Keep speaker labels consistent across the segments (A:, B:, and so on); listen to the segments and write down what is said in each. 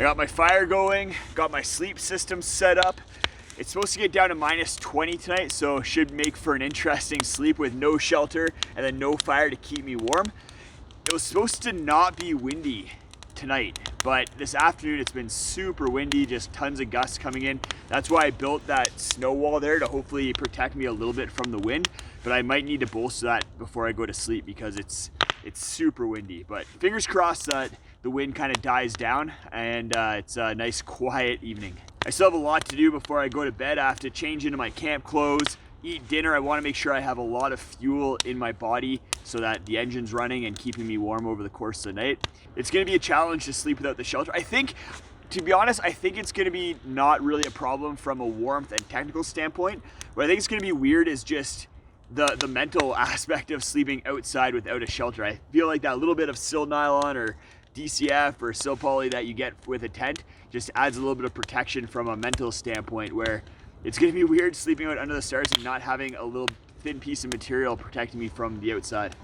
A: I got my fire going, got my sleep system set up. It's supposed to get down to -20 tonight, so should make for an interesting sleep with no shelter and then no fire to keep me warm. It was supposed to not be windy tonight, but this afternoon it's been super windy, just tons of gusts coming in. That's why I built that snow wall there to hopefully protect me a little bit from the wind, but I might need to bolster that before I go to sleep because it's super windy. But fingers crossed that the wind kind of dies down and it's a nice quiet evening. I still have a lot to do before I go to bed. I have to change into my camp clothes, eat dinner. I want to make sure I have a lot of fuel in my body so that the engine's running and keeping me warm over the course of the night. It's going to be a challenge to sleep without the shelter. I think, to be honest, I think it's going to be not really a problem from a warmth and technical standpoint. What I think is going to be weird is just the mental aspect of sleeping outside without a shelter. I feel like that little bit of sil nylon or DCF or sil poly that you get with a tent just adds a little bit of protection from a mental standpoint, where it's going to be weird sleeping out under the stars and not having a little thin piece of material protecting me from the outside.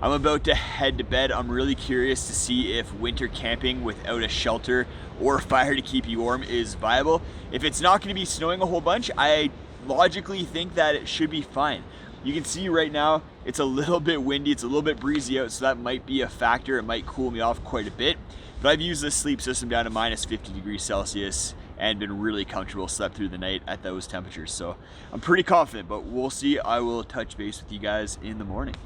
A: I'm about to head to bed. I'm really curious to see if winter camping without a shelter or fire to keep you warm is viable. If it's not going to be snowing a whole bunch, I logically think that it should be fine. You can see right now it's a little bit windy, it's a little bit breezy out, so that might be a factor. It might cool me off quite a bit. But I've used this sleep system down to -50 degrees Celsius and been really comfortable, slept through the night at those temperatures. So I'm pretty confident, but we'll see. I will touch base with you guys in the morning.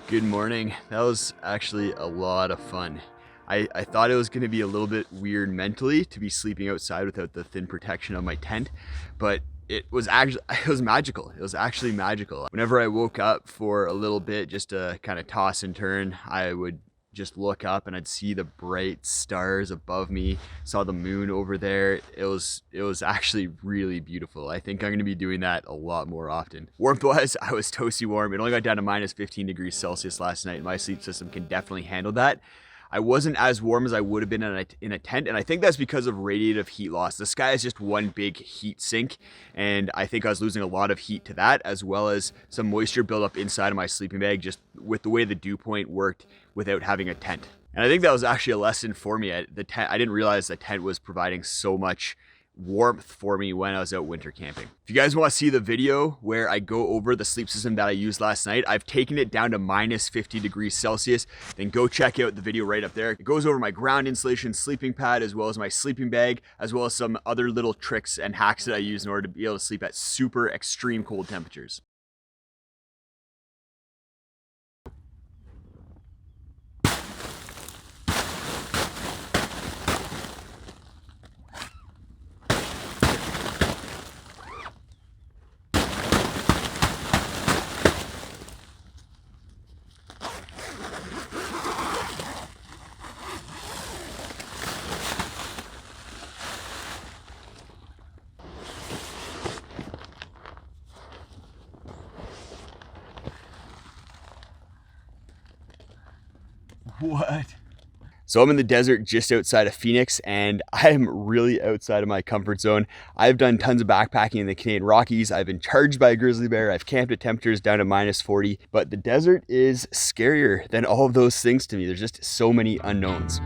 A: Good morning. That was actually a lot of fun. I thought it was going to be a little bit weird mentally to be sleeping outside without the thin protection of my tent, but it was magical. It was actually magical. Whenever I woke up for a little bit just to kind of toss and turn, I would just look up and I'd see the bright stars above me, saw the moon over there. It was actually really beautiful. I think I'm going to be doing that a lot more often. Warmth wise, I was toasty warm. It only got down to minus 15 degrees Celsius last night. My sleep system can definitely handle that. I wasn't as warm as I would have been in a tent, and I think that's because of radiative heat loss. The sky is just one big heat sink, and I think I was losing a lot of heat to that, as well as some moisture buildup inside of my sleeping bag just with the way the dew point worked without having a tent. And I think that was actually a lesson for me. The tent, I didn't realize the tent was providing so much warmth for me when I was out winter camping. If you guys want to see the video where I go over the sleep system that I used last night, I've taken it down to minus 50 degrees Celsius. Then go check out the video right up there. It goes over my ground insulation sleeping pad, as well as my sleeping bag, as well as some other little tricks and hacks that I use in order to be able to sleep at super extreme cold temperatures. What? So I'm in the desert just outside of Phoenix, and I am really outside of my comfort zone. I've done tons of backpacking in the Canadian Rockies. I've been charged by a grizzly bear. I've camped at temperatures down to minus 40, but the desert is scarier than all of those things to me. There's just so many unknowns.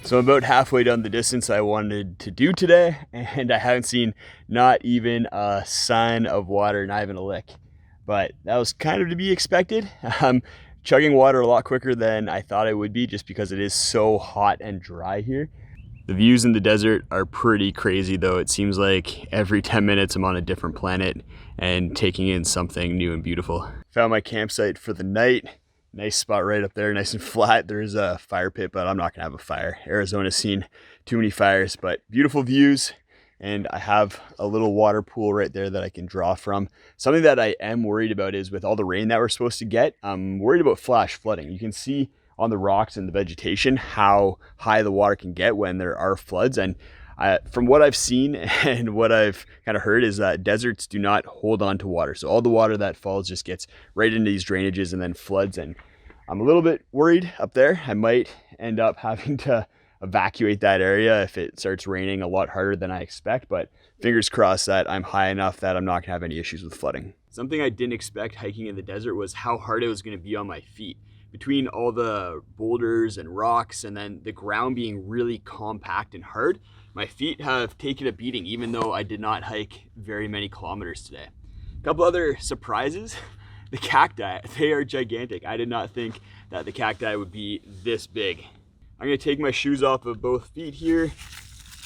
A: So I'm about halfway down the distance I wanted to do today, and I haven't seen not even a sign of water, not even a lick. But that was kind of to be expected. I'm chugging water a lot quicker than I thought I would be, just because it is so hot and dry here. The views in the desert are pretty crazy though. It seems like every 10 minutes I'm on a different planet and taking in something new and beautiful. Found my campsite for the night. Nice spot right up there, nice and flat. There's a fire pit, but I'm not gonna have a fire. Arizona's seen too many fires, but beautiful views. And I have a little water pool right there that I can draw from. Something that I am worried about is with all the rain that we're supposed to get, I'm worried about flash flooding. You can see on the rocks and the vegetation how high the water can get when there are floods. And from what I've seen and what I've kind of heard is that deserts do not hold on to water. So all the water that falls just gets right into these drainages and then floods. And I'm a little bit worried up there. I might end up having to evacuate that area if it starts raining a lot harder than I expect, but fingers crossed that I'm high enough that I'm not gonna have any issues with flooding. Something I didn't expect hiking in the desert was how hard it was gonna be on my feet. Between all the boulders and rocks and then the ground being really compact and hard, my feet have taken a beating even though I did not hike very many kilometers today. A couple other surprises. The cacti, they are gigantic. I did not think that the cacti would be this big. I'm gonna take my shoes off of both feet here,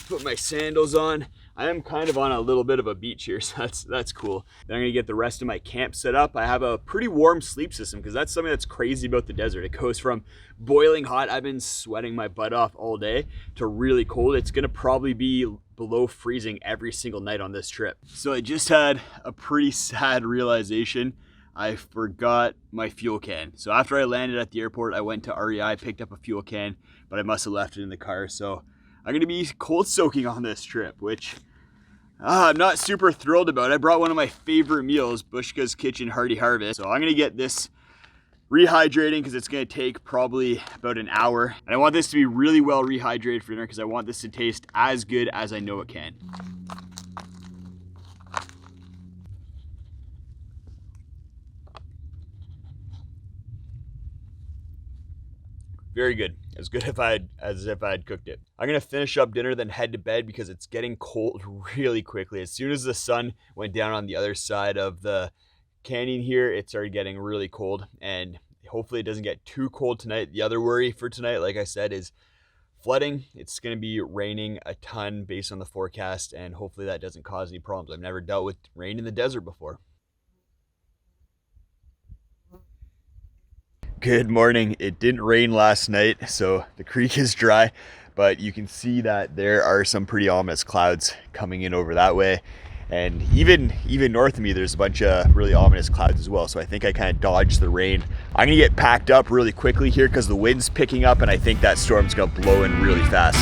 A: put my sandals on. I am kind of on a little bit of a beach here, so that's cool. Then I'm gonna get the rest of my camp set up. I have a pretty warm sleep system because that's something that's crazy about the desert. It goes from boiling hot, I've been sweating my butt off all day, to really cold. It's gonna probably be below freezing every single night on this trip. So I just had a pretty sad realization. I forgot my fuel can. So after I landed at the airport, I went to REI, picked up a fuel can, but I must have left it in the car. So I'm gonna be cold soaking on this trip, which I'm not super thrilled about. I brought one of my favorite meals, Bushka's Kitchen Hearty Harvest. So I'm gonna get this rehydrating because it's gonna take probably about an hour. And I want this to be really well rehydrated for dinner because I want this to taste as good as I know it can. Very good. As good as if I had cooked it. I'm gonna finish up dinner, then head to bed because it's getting cold really quickly. As soon as the sun went down on the other side of the canyon here, it started getting really cold, and hopefully it doesn't get too cold tonight. The other worry for tonight, like I said, is flooding. It's going to be raining a ton based on the forecast, and hopefully that doesn't cause any problems. I've never dealt with rain in the desert before. Good morning. It didn't rain last night, so the creek is dry, but you can see that there are some pretty ominous clouds coming in over that way. And even north of me, there's a bunch of really ominous clouds as well. So I think I kind of dodged the rain. I'm gonna get packed up really quickly here because the wind's picking up, and I think that storm's gonna blow in really fast.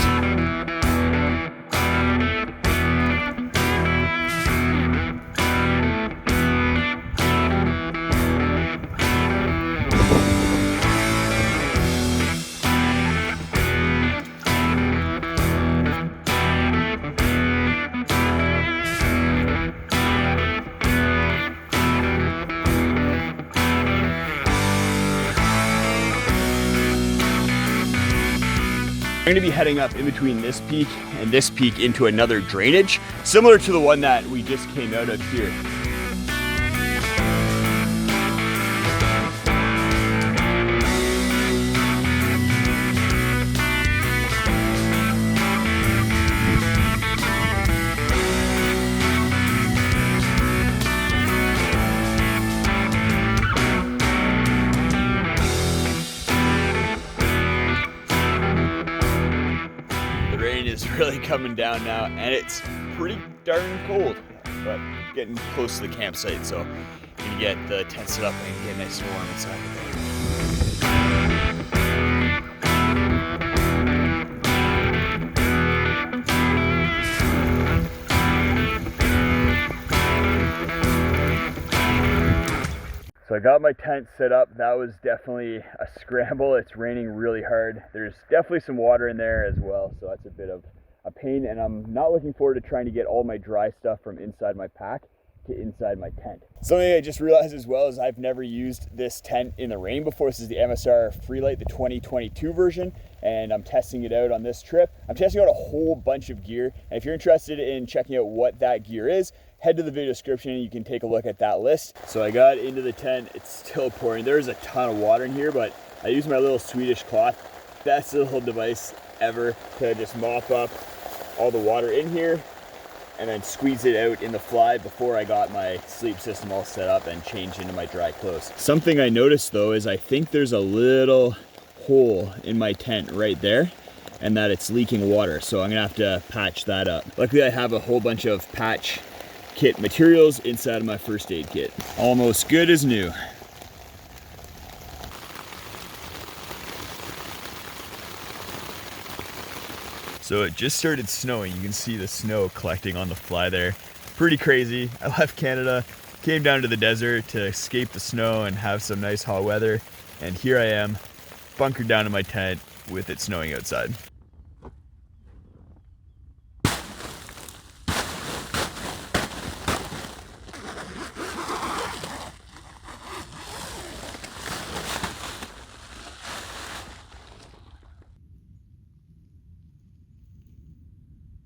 A: I'm going to be heading up in between this peak and this peak into another drainage, similar to the one that we just came out of here. Really coming down now, and it's pretty darn cold, but getting close to the campsite, so I'm gonna get the tent set up and get nice and warm inside. So I got my tent set up. That was definitely a scramble. It's raining really hard. There's definitely some water in there as well, so that's a bit of a pain, and I'm not looking forward to trying to get all my dry stuff from inside my pack to inside my tent. Something I just realized as well is I've never used this tent in the rain before. This is the MSR Freelite, the 2022 version, and I'm testing it out on this trip. I'm testing out a whole bunch of gear, and if you're interested in checking out what that gear is, head to the video description and you can take a look at that list. So I got into the tent. It's still pouring. There's a ton of water in here, but I used my little Swedish cloth. Best little device ever to just mop up all the water in here and then squeeze it out in the fly before I got my sleep system all set up and changed into my dry clothes. Something I noticed though is I think there's a little hole in my tent right there, and that it's leaking water, so I'm gonna have to patch that up. Luckily I have a whole bunch of patch kit materials inside of my first aid kit. Almost good as new. So it just started snowing. You can see the snow collecting on the fly there. Pretty crazy. I left Canada, came down to the desert to escape the snow and have some nice hot weather. And here I am, bunkered down in my tent with it snowing outside.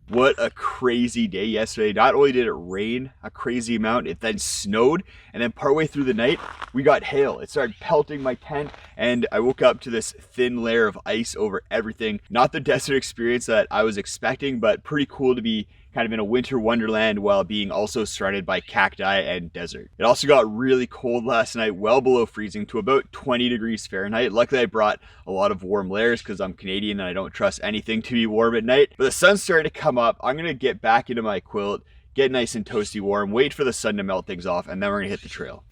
A: What a crazy day yesterday. Not only did it rain a crazy amount, it then snowed, and then partway through the night, we got hail. It started pelting my tent, and I woke up to this thin layer of ice over everything. Not the desert experience that I was expecting, but pretty cool to be kind of in a winter wonderland while being also surrounded by cacti and desert. It also got really cold last night, well below freezing to about 20 degrees Fahrenheit. Luckily I brought a lot of warm layers because I'm Canadian and I don't trust anything to be warm at night. But the sun's starting to come up. I'm gonna get back into my quilt, get nice and toasty warm, wait for the sun to melt things off, and then we're gonna hit the trail.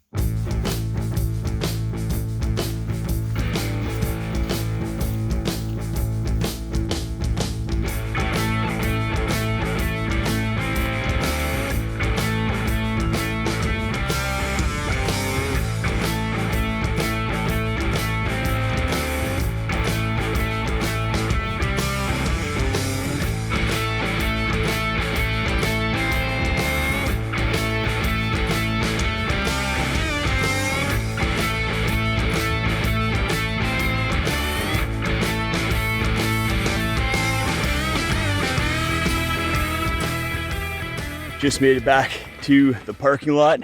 A: Just made it back to the parking lot.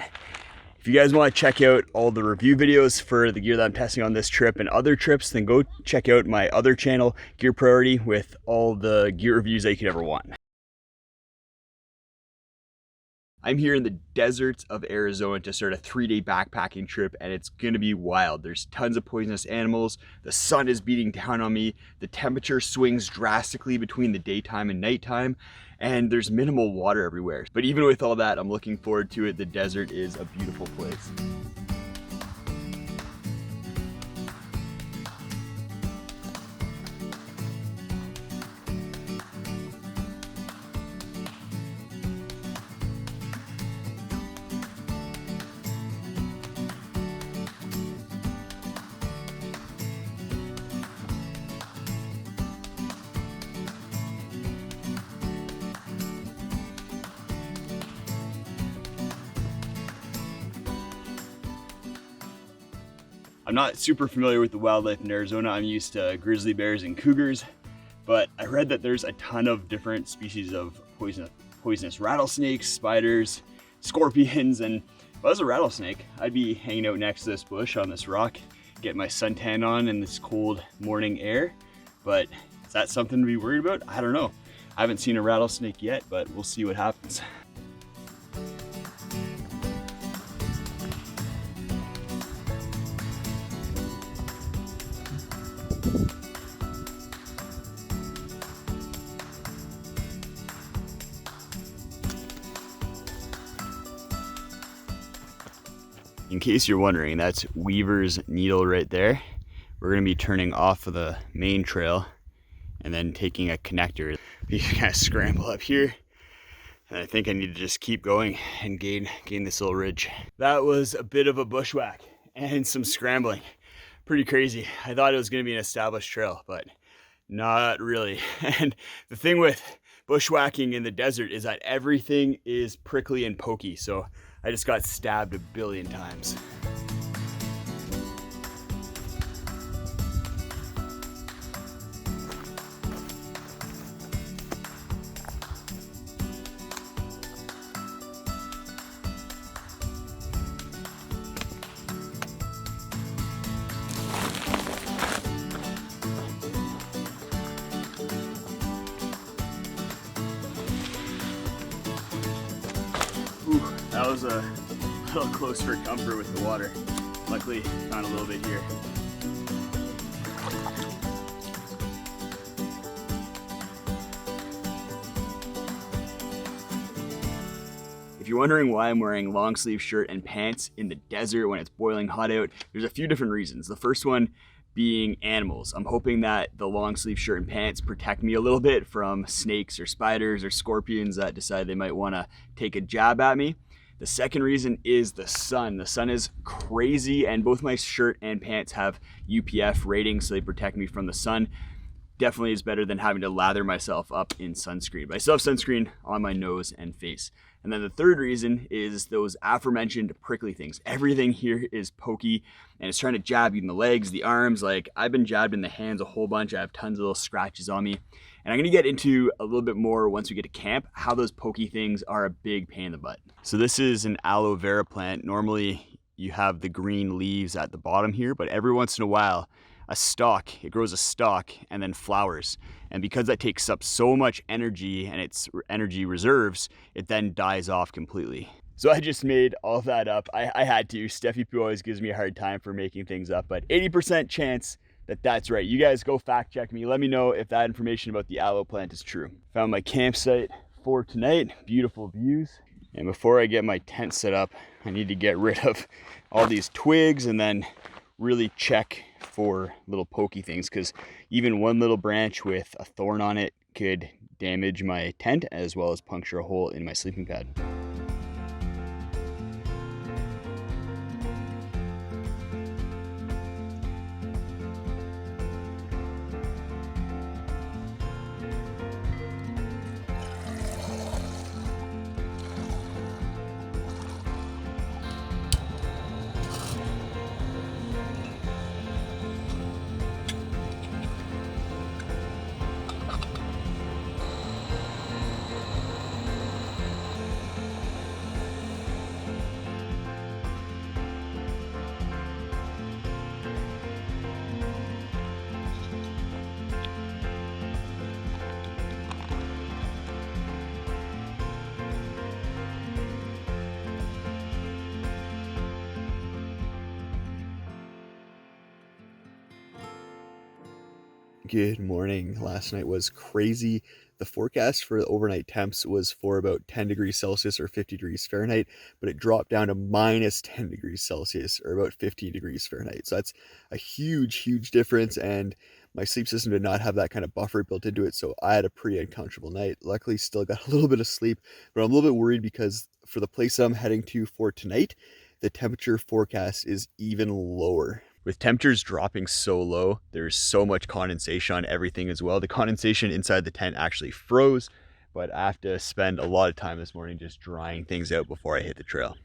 A: If you guys want to check out all the review videos for the gear that I'm testing on this trip and other trips, then go check out my other channel, Gear Priority, with all the gear reviews that you could ever want. I'm here in the deserts of Arizona to start a 3-day backpacking trip, and it's gonna be wild. There's tons of poisonous animals, the sun is beating down on me, the temperature swings drastically between the daytime and nighttime, and there's minimal water everywhere. But even with all that, I'm looking forward to it. The desert is a beautiful place. I'm not super familiar with the wildlife in Arizona. I'm used to grizzly bears and cougars, but I read that there's a ton of different species of poisonous rattlesnakes, spiders, scorpions, and if I was a rattlesnake, I'd be hanging out next to this bush on this rock, getting my suntan on in this cold morning air. But is that something to be worried about? I don't know. I haven't seen a rattlesnake yet, but we'll see what happens. In case you're wondering, that's Weaver's Needle right there. We're gonna be turning off of the main trail and then taking a connector. You kind of scramble up here, and I think I need to just keep going and gain this little ridge. That was a bit of a bushwhack and some scrambling. Pretty crazy. I thought it was gonna be an established trail, but not really. And the thing with bushwhacking in the desert is that everything is prickly and pokey, so I just got stabbed a billion times. Ooh, that was a little close for comfort with the water. Luckily, found a little bit here. If you're wondering why I'm wearing long sleeve shirt and pants in the desert when it's boiling hot out, there's a few different reasons. The first one being animals. I'm hoping that the long sleeve shirt and pants protect me a little bit from snakes or spiders or scorpions that decide they might want to take a jab at me. The second reason is the sun. The sun is crazy, and both my shirt and pants have UPF ratings, so they protect me from the sun. Definitely is better than having to lather myself up in sunscreen. But I still have sunscreen on my nose and face. And then the third reason is those aforementioned prickly things. Everything here is pokey, and it's trying to jab you in the legs, the arms. Like, I've been jabbed in the hands a whole bunch. I have tons of little scratches on me. And I'm gonna get into a little bit more once we get to camp, how those pokey things are a big pain in the butt. So this is an aloe vera plant. Normally you have the green leaves at the bottom here, but every once in a while, it grows a stalk and then flowers. And because that takes up so much energy and its energy reserves, it then dies off completely. So I just made all that up. I had to. Steffi Poo always gives me a hard time for making things up, but 80% chance that that's right. You guys go fact check me. Let me know if that information about the aloe plant is true. Found my campsite for tonight. Beautiful views. And before I get my tent set up, I need to get rid of all these twigs and then really check for little pokey things, because even one little branch with a thorn on it could damage my tent as well as puncture a hole in my sleeping pad.
B: Good morning. Last night was crazy. The forecast for the overnight temps was for about 10 degrees Celsius or 50 degrees Fahrenheit, but it dropped down to minus 10 degrees Celsius or about 15 degrees Fahrenheit. So that's a huge difference. And my sleep system did not have that kind of buffer built into it. So I had a pretty uncomfortable night. Luckily, still got a little bit of sleep, but I'm a little bit worried because for the place that I'm heading to for tonight, the temperature forecast is even lower. With temperatures dropping so low, there's so much condensation on everything as well. The condensation inside the tent actually froze, but I have to spend a lot of time this morning just drying things out before I hit the trail.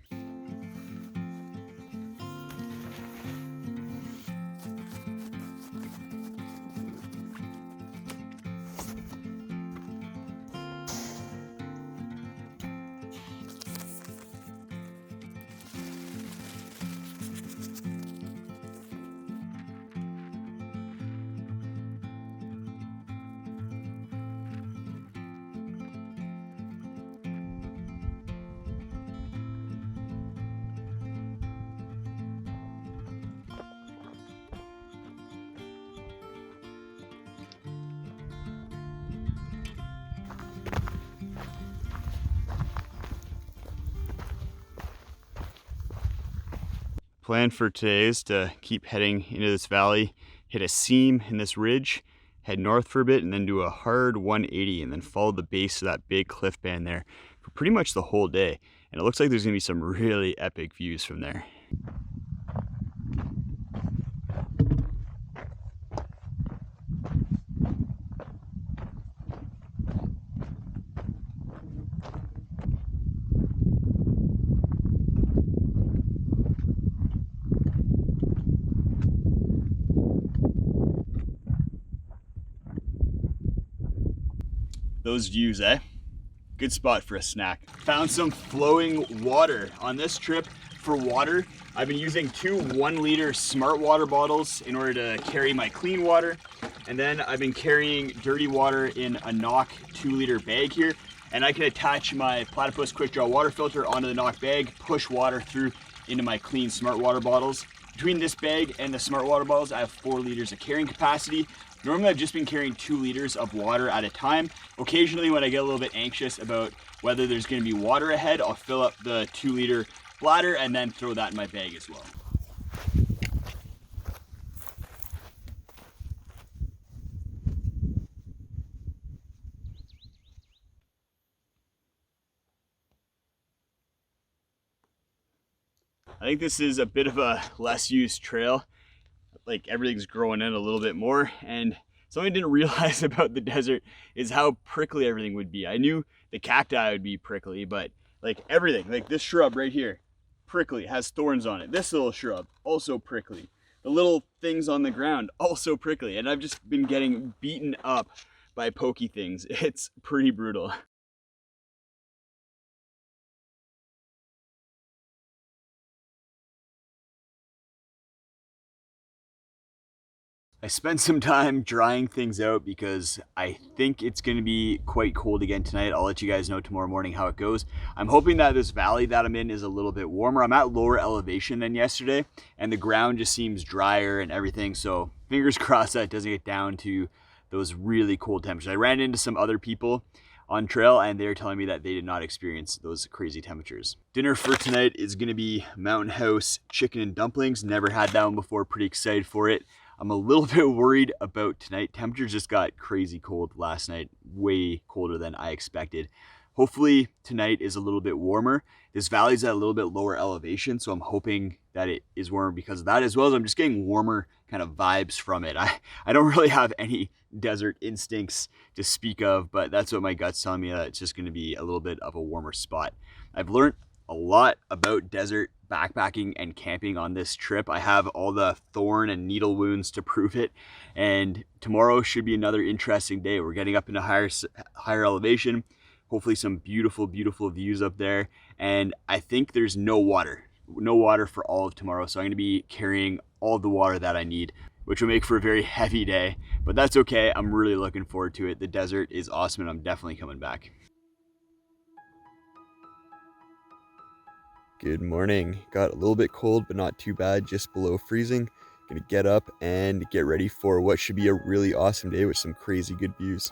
B: Plan for today is to keep heading into this valley, hit a seam in this ridge, head north for a bit, and then do a hard 180 and then follow the base of that big cliff band there for pretty much the whole day. And it looks like there's gonna be some really epic views from there. Those views, eh? Good spot for a snack. Found some flowing water on this trip. For water, I've been using two 1 liter smart water bottles in order to carry my clean water. And then I've been carrying dirty water in a Knock 2 liter bag here. And I can attach my Platypus quick draw water filter onto the Knock bag, push water through into my clean smart water bottles. Between this bag and the smart water bottles, I have 4 liters of carrying capacity. Normally I've just been carrying 2 liters of water at a time. Occasionally when I get a little bit anxious about whether there's gonna be water ahead, I'll fill up the 2 liter bladder and then throw that in my bag as well. I think this is a bit of a less used trail. Like everything's growing in a little bit more, and something I didn't realize about the desert is how prickly everything would be. I knew the cacti would be prickly, but like everything, like this shrub right here, prickly, has thorns on it. This little shrub, also prickly. The little things on the ground, also prickly. And I've just been getting beaten up by pokey things. It's pretty brutal. I spent some time drying things out because I think it's going to be quite cold again tonight. I'll let you guys know tomorrow morning how it goes. I'm hoping that this valley that I'm in is a little bit warmer. I'm at lower elevation than yesterday, and the ground just seems drier and everything. So fingers crossed that it doesn't get down to those really cold temperatures. I ran into some other people on trail and they're telling me that they did not experience those crazy temperatures. Dinner for tonight is going to be Mountain House chicken and dumplings. Never had that one before. Pretty excited for it. I'm a little bit worried about tonight. Temperatures just got crazy cold last night, way colder than I expected. Hopefully tonight is a little bit warmer. This valley's at a little bit lower elevation, so I'm hoping that it is warmer because of that, as well as I'm just getting warmer kind of vibes from it. I don't really have any desert instincts to speak of, but that's what my gut's telling me, that it's just going to be a little bit of a warmer spot. I've learned a lot about desert backpacking and camping on this trip. I have all the thorn and needle wounds to prove it, and tomorrow should be another interesting day. We're getting up into higher elevation, hopefully some beautiful views up there, and I think there's no water for all of tomorrow, so I'm going to be carrying all the water that I need, which will make for a very heavy day, but that's okay. I'm really looking forward to it. The desert is awesome and I'm definitely coming back. Good morning. Got a little bit cold, but not too bad, just below freezing.
C: Gonna get up and get ready for what should be a really awesome day with some crazy good views.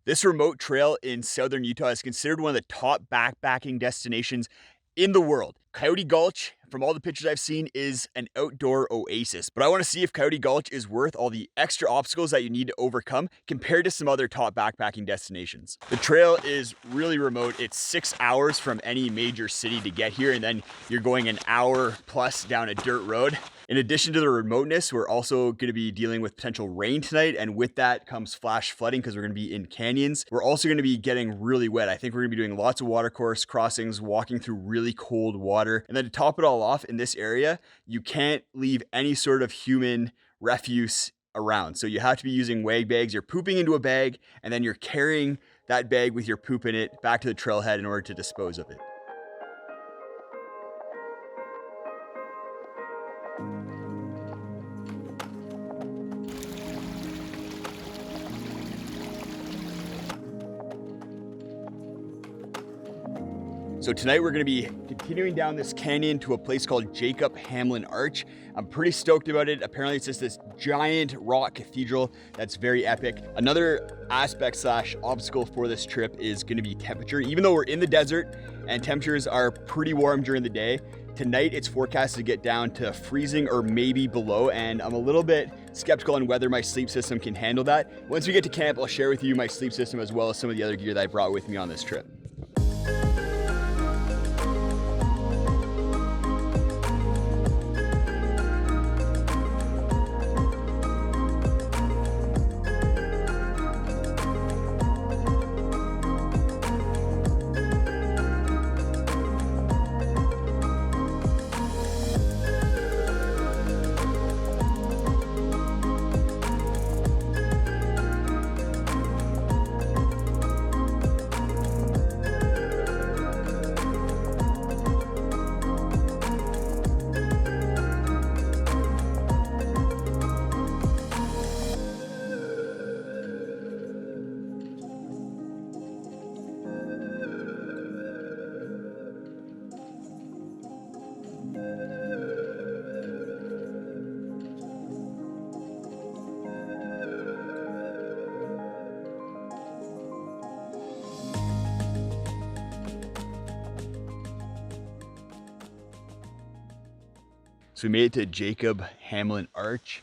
B: This remote trail in southern Utah is considered one of the top backpacking destinations in the world. Coyote Gulch, from all the pictures I've seen, is an outdoor oasis. But I want to see if Coyote Gulch is worth all the extra obstacles that you need to overcome compared to some other top backpacking destinations. The trail is really remote. It's 6 hours from any major city to get here, and then you're going an hour plus down a dirt road. In addition to the remoteness, we're also going to be dealing with potential rain tonight, and with that comes flash flooding because we're going to be in canyons. We're also going to be getting really wet. I think we're going to be doing lots of watercourse crossings, walking through really cold water. And then to top it all off, in this area, you can't leave any sort of human refuse around. So you have to be using wag bags. You're pooping into a bag, and then you're carrying that bag with your poop in it back to the trailhead in order to dispose of it. So tonight we're going to be continuing down this canyon to a place called Jacob Hamlin Arch. I'm pretty stoked about it. Apparently it's just this giant rock cathedral that's very epic. Another aspect slash obstacle for this trip is going to be temperature. Even though we're in the desert and temperatures are pretty warm during the day, tonight it's forecasted to get down to freezing or maybe below, and I'm a little bit skeptical on whether my sleep system can handle that. Once we get to camp, I'll share with you my sleep system as well as some of the other gear that I brought with me on this trip. So we made it to Jacob Hamlin Arch.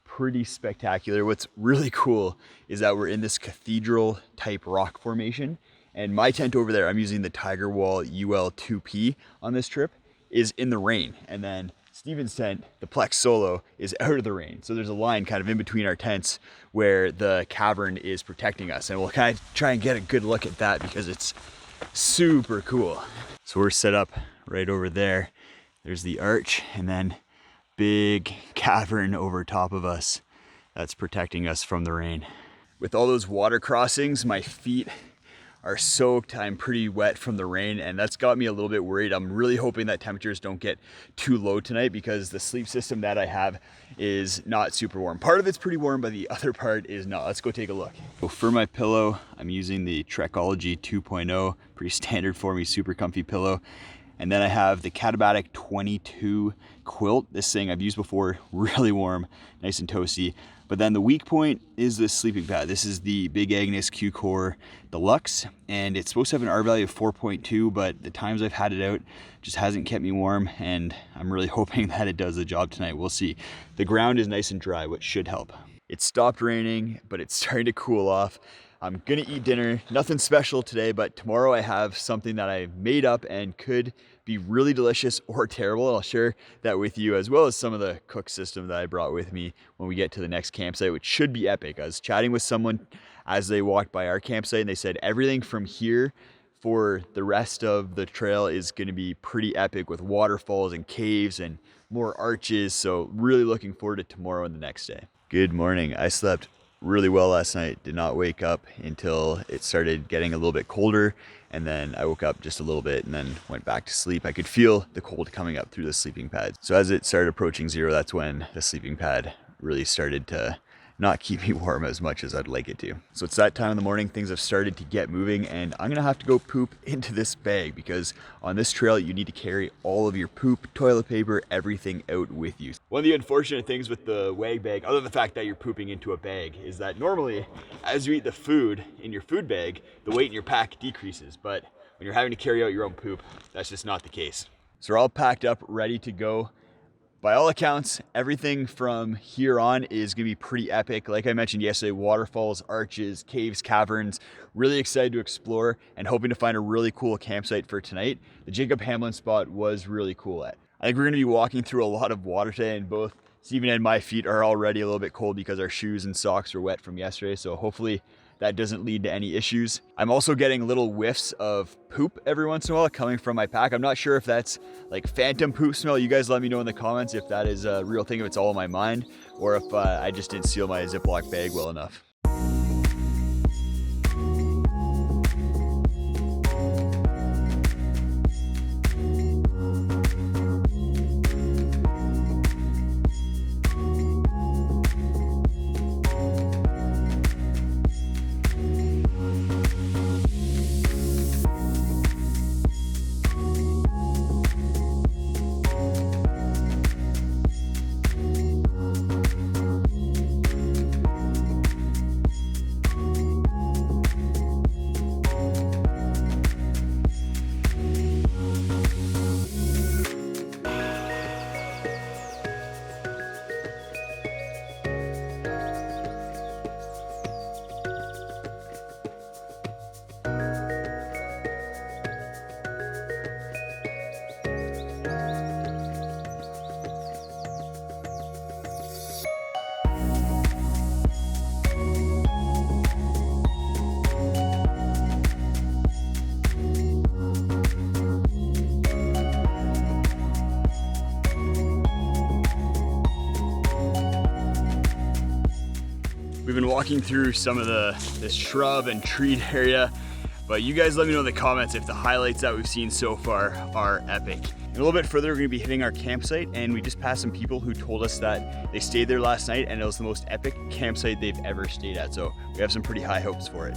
B: Pretty spectacular. What's really cool is that we're in this cathedral type rock formation, and my tent over there, I'm using the Tiger Wall UL2P on this trip, is in the rain. And then Steven's tent, the Plex Solo, is out of the rain. So there's a line kind of in between our tents where the cavern is protecting us. And we'll kind of try and get a good look at that because it's super cool. So we're set up right over there. There's the arch, and then big cavern over top of us that's protecting us from the rain. With all those water crossings, my feet are soaked. I'm pretty wet from the rain, and that's got me a little bit worried. I'm really hoping that temperatures don't get too low tonight because the sleep system that I have is not super warm. Part of it's pretty warm, but the other part is not. Let's go take a look. So for my pillow, I'm using the Trekology 2.0, pretty standard for me, super comfy pillow. And then I have the Katabatic 22 quilt. This thing I've used before, really warm, nice and toasty. But then the weak point is this sleeping pad. This is the Big Agnes Q-Core Deluxe, and it's supposed to have an R value of 4.2, but the times I've had it out just hasn't kept me warm, and I'm really hoping that it does the job tonight. We'll see. The ground is nice and dry, which should help. It stopped raining, but it's starting to cool off. I'm gonna eat dinner, nothing special today, but tomorrow I have something that I made up and could be really delicious or terrible. I'll share that with you, as well as some of the cook system that I brought with me when we get to the next campsite, which should be epic. I was chatting with someone as they walked by our campsite, and they said everything from here for the rest of the trail is gonna be pretty epic, with waterfalls and caves and more arches. So really looking forward to tomorrow and the next day. Good morning. I slept really well last night. Did not wake up until it started getting a little bit colder, and then I woke up just a little bit and then went back to sleep. I could feel the cold coming up through the sleeping pad. So as it started approaching zero, that's when the sleeping pad really started to not keep me warm as much as I'd like it to. So it's that time in the morning, things have started to get moving, and I'm gonna have to go poop into this bag, because on this trail you need to carry all of your poop, toilet paper, everything out with you. One of the unfortunate things with the WAG bag, other than the fact that you're pooping into a bag, is that normally as you eat the food in your food bag, the weight in your pack decreases, but when you're having to carry out your own poop, that's just not the case. So we're all packed up, ready to go. By all accounts, everything from here on is gonna be pretty epic. Like I mentioned yesterday, waterfalls, arches, caves, caverns. Really excited to explore and hoping to find a really cool campsite for tonight. The Jacob Hamlin spot was really cool. I think we're gonna be walking through a lot of water today, and both Stephen and my feet are already a little bit cold because our shoes and socks were wet from yesterday. So hopefully that doesn't lead to any issues. I'm also getting little whiffs of poop every once in a while coming from my pack. I'm not sure if that's like phantom poop smell. You guys let me know in the comments if that is a real thing, if it's all in my mind, or if I just didn't seal my Ziploc bag well enough. We've been walking through some of this shrub and treed area, but you guys let me know in the comments if the highlights that we've seen so far are epic. And a little bit further, we're gonna be hitting our campsite, and we just passed some people who told us that they stayed there last night and it was the most epic campsite they've ever stayed at. So we have some pretty high hopes for it.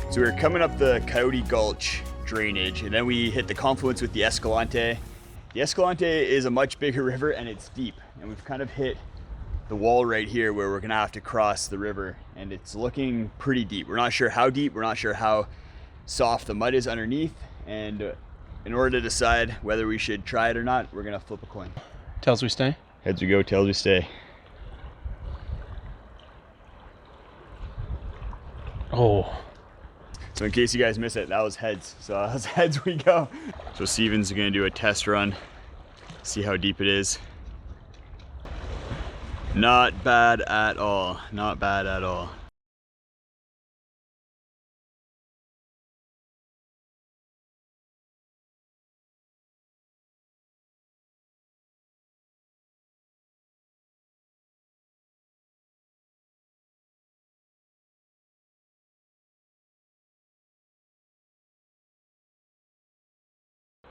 B: So we're coming up the Coyote Gulch drainage. And then we hit the confluence with the Escalante. The Escalante is a much bigger river and it's deep. And we've kind of hit the wall right here where we're gonna have to cross the river, and it's looking pretty deep. We're not sure how deep, we're not sure how soft the mud is underneath, and in order to decide whether we should try it or not, we're gonna flip a coin.
D: Tails we stay?
B: Heads we go, tails we stay.
D: Oh.
B: So in case you guys miss it, that was heads. So that was heads we go. So Steven's gonna do a test run, see how deep it is. Not bad at all, not bad at all.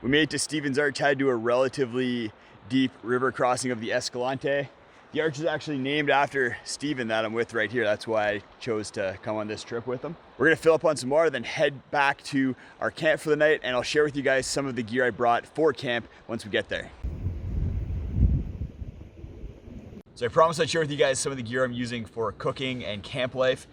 B: We made it to Steven's Arch, had to do a relatively deep river crossing of the Escalante. The arch is actually named after Steven that I'm with right here. That's why I chose to come on this trip with him. We're gonna fill up on some more, then head back to our camp for the night, and I'll share with you guys some of the gear I brought for camp once we get there. So I promised I'd share with you guys some of the gear I'm using for cooking and camp life.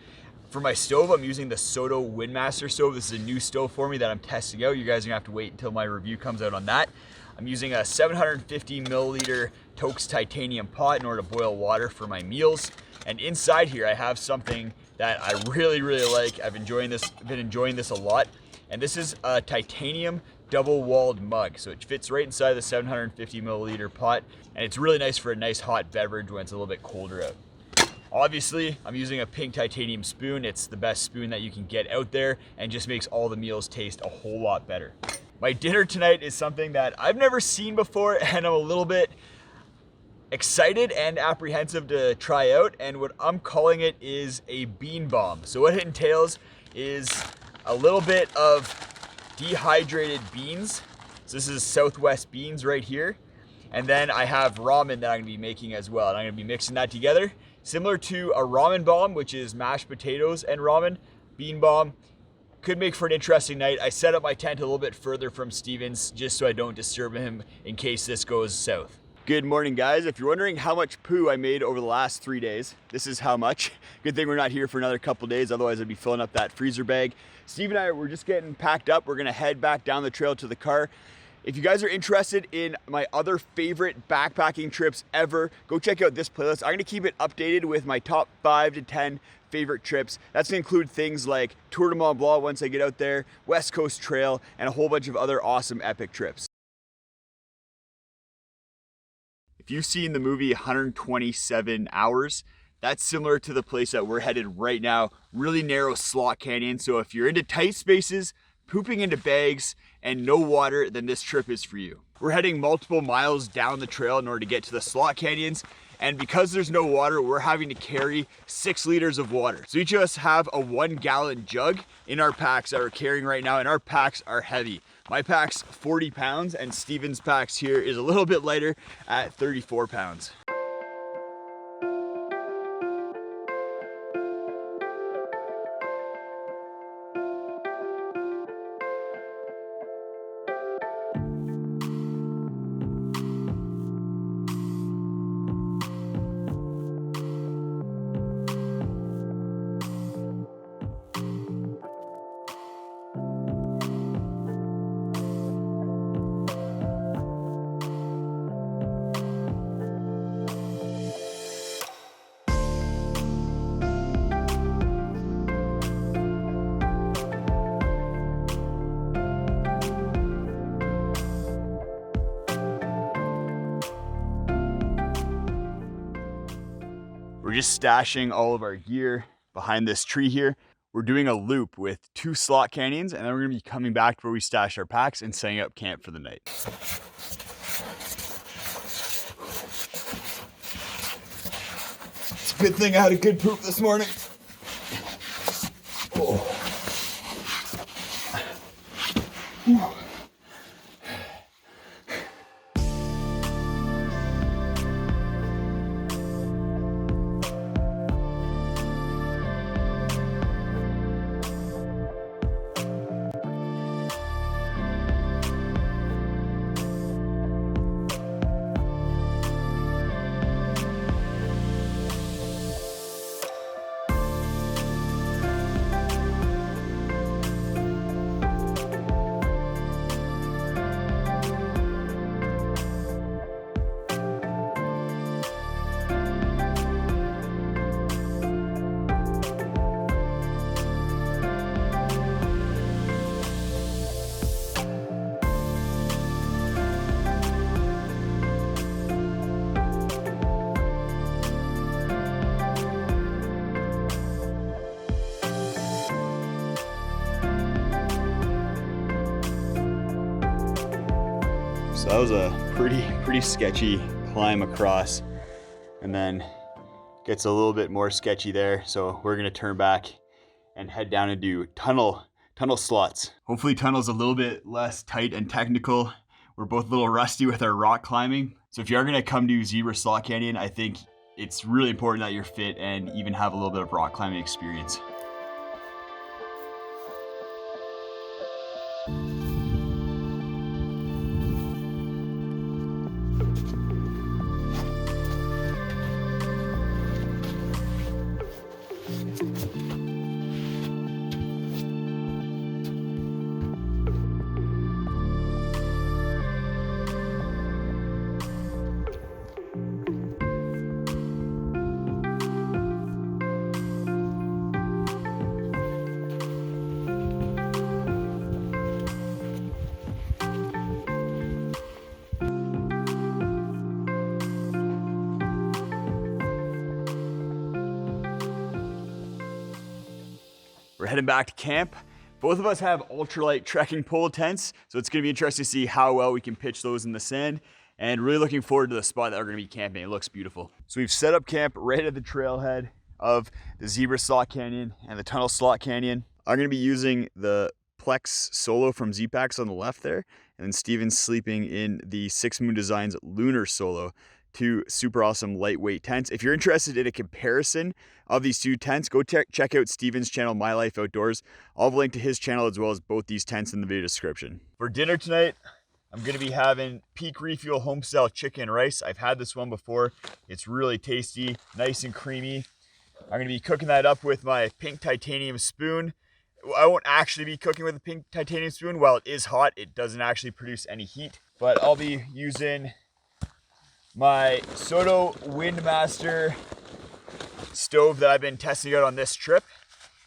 B: For my stove, I'm using the Soto Windmaster stove. This is a new stove for me that I'm testing out. You guys are gonna have to wait until my review comes out on that. I'm using a 750 milliliter Tox titanium pot in order to boil water for my meals. And inside here, I have something that I really like. I've been enjoying this a lot. And this is a titanium double-walled mug. So it fits right inside the 750 milliliter pot. And it's really nice for a nice hot beverage when it's a little bit colder out. Obviously, I'm using a pink titanium spoon. It's the best spoon that you can get out there and just makes all the meals taste a whole lot better. My dinner tonight is something that I've never seen before, and I'm a little bit excited and apprehensive to try out, and what I'm calling it is a bean bomb. So what it entails is a little bit of dehydrated beans. So this is Southwest beans right here. And then I have ramen that I'm gonna be making as well, and I'm gonna be mixing that together. Similar to a ramen bomb, which is mashed potatoes and ramen, bean bomb could make for an interesting night. I set up my tent a little bit further from Steven's just so I don't disturb him in case this goes south. Good morning, guys. If you're wondering how much poo I made over the last 3 days, this is how much. Good thing we're not here for another couple days, otherwise I'd be filling up that freezer bag. Steve and I, we're just getting packed up. We're gonna head back down the trail to the car. If you guys are interested in my other favorite backpacking trips ever, go check out this playlist. I'm gonna keep it updated with my top 5 to 10 favorite trips. That's gonna include things like Tour du Mont Blanc once I get out there, West Coast Trail, and a whole bunch of other awesome epic trips. If you've seen the movie 127 Hours, that's similar to the place that we're headed right now. Really narrow slot canyon, so if you're into tight spaces, pooping into bags, and no water, then this trip is for you. We're heading multiple miles down the trail in order to get to the slot canyons, and because there's no water, we're having to carry 6 liters of water. So each of us have a 1 gallon jug in our packs that we're carrying right now, and our packs are heavy. My pack's 40 pounds, and Steven's packs here is a little bit lighter at 34 pounds. We're just stashing all of our gear behind this tree here. We're doing a loop with 2 slot canyons, and then we're gonna be coming back to where we stashed our packs and setting up camp for the night. It's a good thing I had a good poop this morning. Oh. Whew. that was a pretty sketchy climb across, and then gets a little bit more sketchy there. So we're gonna turn back and head down and do tunnel slots. Hopefully tunnel's a little bit less tight and technical. We're both a little rusty with our rock climbing. So if you are gonna come to Zebra Slot Canyon, I think it's really important that you're fit and even have a little bit of rock climbing experience. We're heading back to camp. Both of us have ultralight trekking pole tents, so it's gonna be interesting to see how well we can pitch those in the sand, and really looking forward to the spot that we're gonna be camping. It looks beautiful. So we've set up camp right at the trailhead of the Zebra Slot Canyon and the Tunnel Slot Canyon. I'm gonna be using the Plex Solo from Z-Packs on the left there, and then Steven's sleeping in the Six Moon Designs Lunar Solo. Two super awesome lightweight tents. If you're interested in a comparison of these two tents, go check out Steven's channel, My Life Outdoors. I'll have a link to his channel as well as both these tents in the video description. For dinner tonight, I'm gonna be having Peak Refuel homestyle chicken and rice. I've had this one before. It's really tasty, nice and creamy. I'm gonna be cooking that up with my pink titanium spoon. I won't actually be cooking with a pink titanium spoon. While it is hot, it doesn't actually produce any heat, but I'll be using my Soto Windmaster stove that I've been testing out on this trip.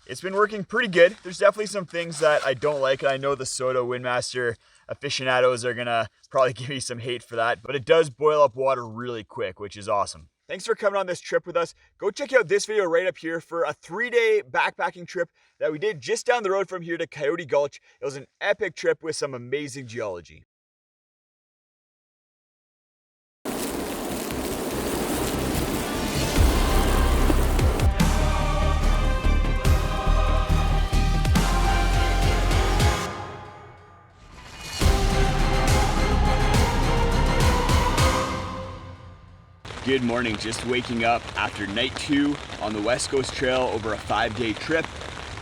B: It's been working pretty good. There's definitely some things that I don't like, and I know the Soto Windmaster aficionados are gonna probably give me some hate for that, but it does boil up water really quick, which is awesome. Thanks for coming on this trip with us. Go check out this video right up here for a 3-day backpacking trip that we did just down the road from here to Coyote Gulch. It was an epic trip with some amazing geology. Good morning, just waking up after night 2 on the West Coast Trail over a 5-day trip.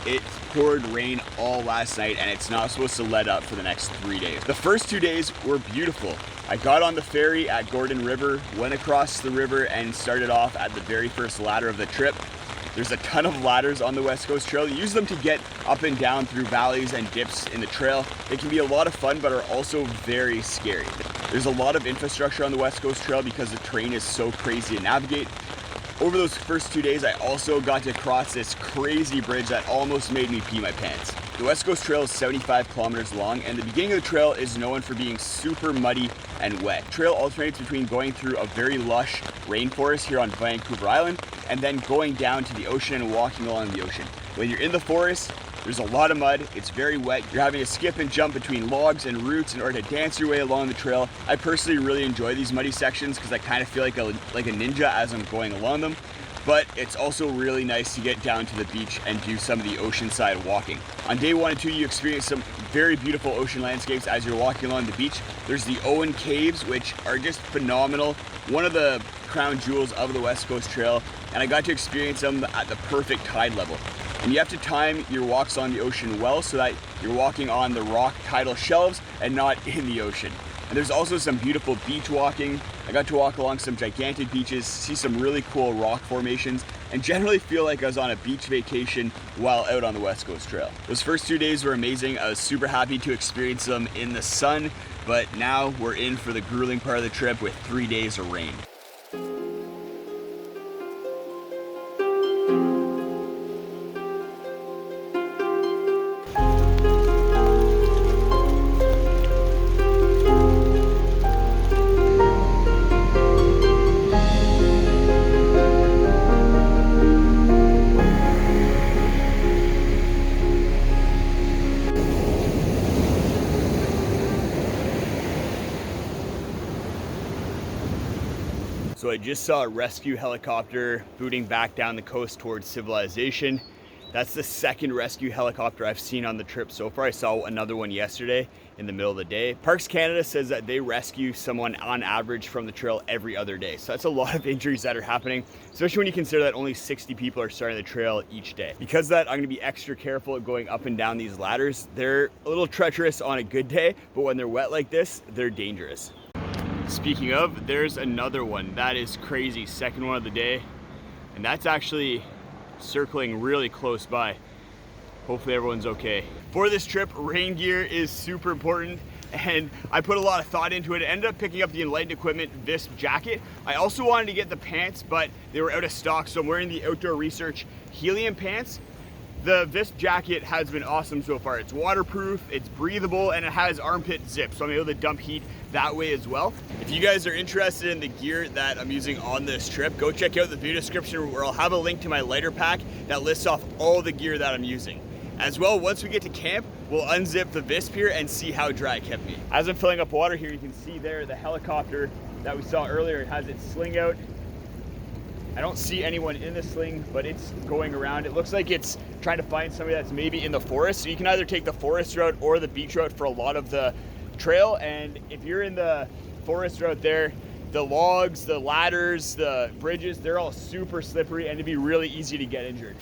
B: It poured rain all last night and it's not supposed to let up for the next 3 days. The first 2 days were beautiful. I got on the ferry at Gordon River, went across the river and started off at the very first ladder of the trip. There's a ton of ladders on the West Coast Trail. You use them to get up and down through valleys and dips in the trail. They can be a lot of fun, but are also very scary. There's a lot of infrastructure on the West Coast Trail because the terrain is so crazy to navigate. Over those first 2 days, I also got to cross this crazy bridge that almost made me pee my pants. The West Coast Trail is 75 kilometers long, and the beginning of the trail is known for being super muddy and wet. The trail alternates between going through a very lush rainforest here on Vancouver Island, and then going down to the ocean and walking along the ocean. When you're in the forest, there's a lot of mud, it's very wet, you're having to skip and jump between logs and roots in order to dance your way along the trail. I personally really enjoy these muddy sections because I kind of feel like a ninja as I'm going along them, but it's also really nice to get down to the beach and do some of the oceanside walking. On day 1 and 2, you experience some very beautiful ocean landscapes as you're walking along the beach. There's the Owen Caves, which are just phenomenal, one of the crown jewels of the West Coast Trail, and I got to experience them at the perfect tide level. And you have to time your walks on the ocean well so that you're walking on the rock tidal shelves and not in the ocean. And there's also some beautiful beach walking. I got to walk along some gigantic beaches, see some really cool rock formations, and generally feel like I was on a beach vacation while out on the West Coast Trail. Those first 2 days were amazing. I was super happy to experience them in the sun, but now we're in for the grueling part of the trip with 3 days of rain. So I just saw a rescue helicopter booting back down the coast towards civilization. That's the second rescue helicopter I've seen on the trip so far. I saw another one yesterday in the middle of the day. Parks Canada says that they rescue someone on average from the trail every other day. So that's a lot of injuries that are happening, especially when you consider that only 60 people are starting the trail each day. Because of that, I'm gonna be extra careful going up and down these ladders. They're a little treacherous on a good day, but when they're wet like this, they're dangerous. Speaking of, there's another one. That is crazy, second one of the day. And that's actually circling really close by. Hopefully everyone's okay. For this trip, rain gear is super important, and I put a lot of thought into it. I ended up picking up the Enlightened Equipment Visp jacket. I also wanted to get the pants, but they were out of stock, so I'm wearing the Outdoor Research Helium pants. The Visp jacket has been awesome so far. It's waterproof, it's breathable, and it has armpit zip, so I'm able to dump heat that way as well. If you guys are interested in the gear that I'm using on this trip, go check out the video description where I'll have a link to my lighter pack that lists off all the gear that I'm using. As well, once we get to camp, we'll unzip the Visp here and see how dry it kept me. As I'm filling up water here, you can see there the helicopter that we saw earlier. It has its sling out. I don't see anyone in the sling, but it's going around. It looks like it's trying to find somebody that's maybe in the forest. So you can either take the forest route or the beach route for a lot of the trail. And if you're in the forest route there, the logs, the ladders, the bridges, they're all super slippery and it'd be really easy to get injured.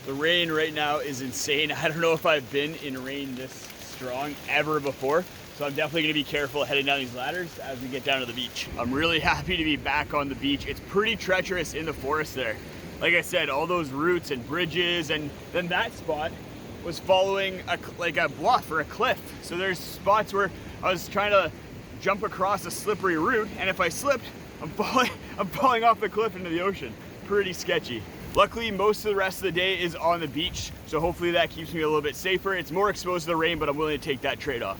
B: The rain right now is insane. I don't know if I've been in rain this strong ever before, so I'm definitely gonna be careful heading down these ladders as we get down to the beach. I'm really happy to be back on the beach. It's pretty treacherous in the forest there. Like I said, all those roots and bridges, and then that spot was following like a bluff or a cliff. So there's spots where I was trying to jump across a slippery route, and if I slipped, I'm falling off the cliff into the ocean. Pretty sketchy. Luckily, most of the rest of the day is on the beach, so hopefully that keeps me a little bit safer. It's more exposed to the rain, but I'm willing to take that trade-off.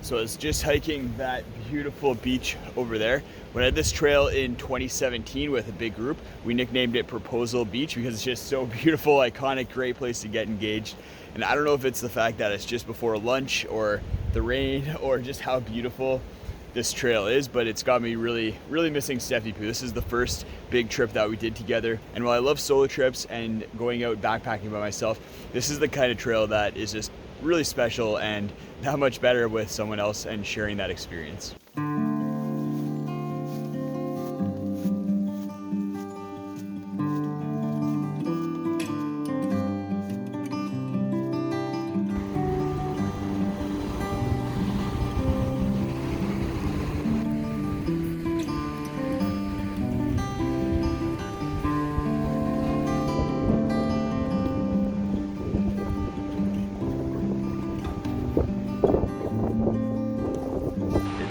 B: So I was just hiking that beautiful beach over there. When I had this trail in 2017 with a big group, we nicknamed it Proposal Beach because it's just so beautiful, iconic, great place to get engaged. And I don't know if it's the fact that it's just before lunch or the rain or just how beautiful this trail is, but it's got me really missing Steffi Poo. This is the first big trip that we did together. And while I love solo trips and going out backpacking by myself, this is the kind of trail that is just really special and that much better with someone else and sharing that experience.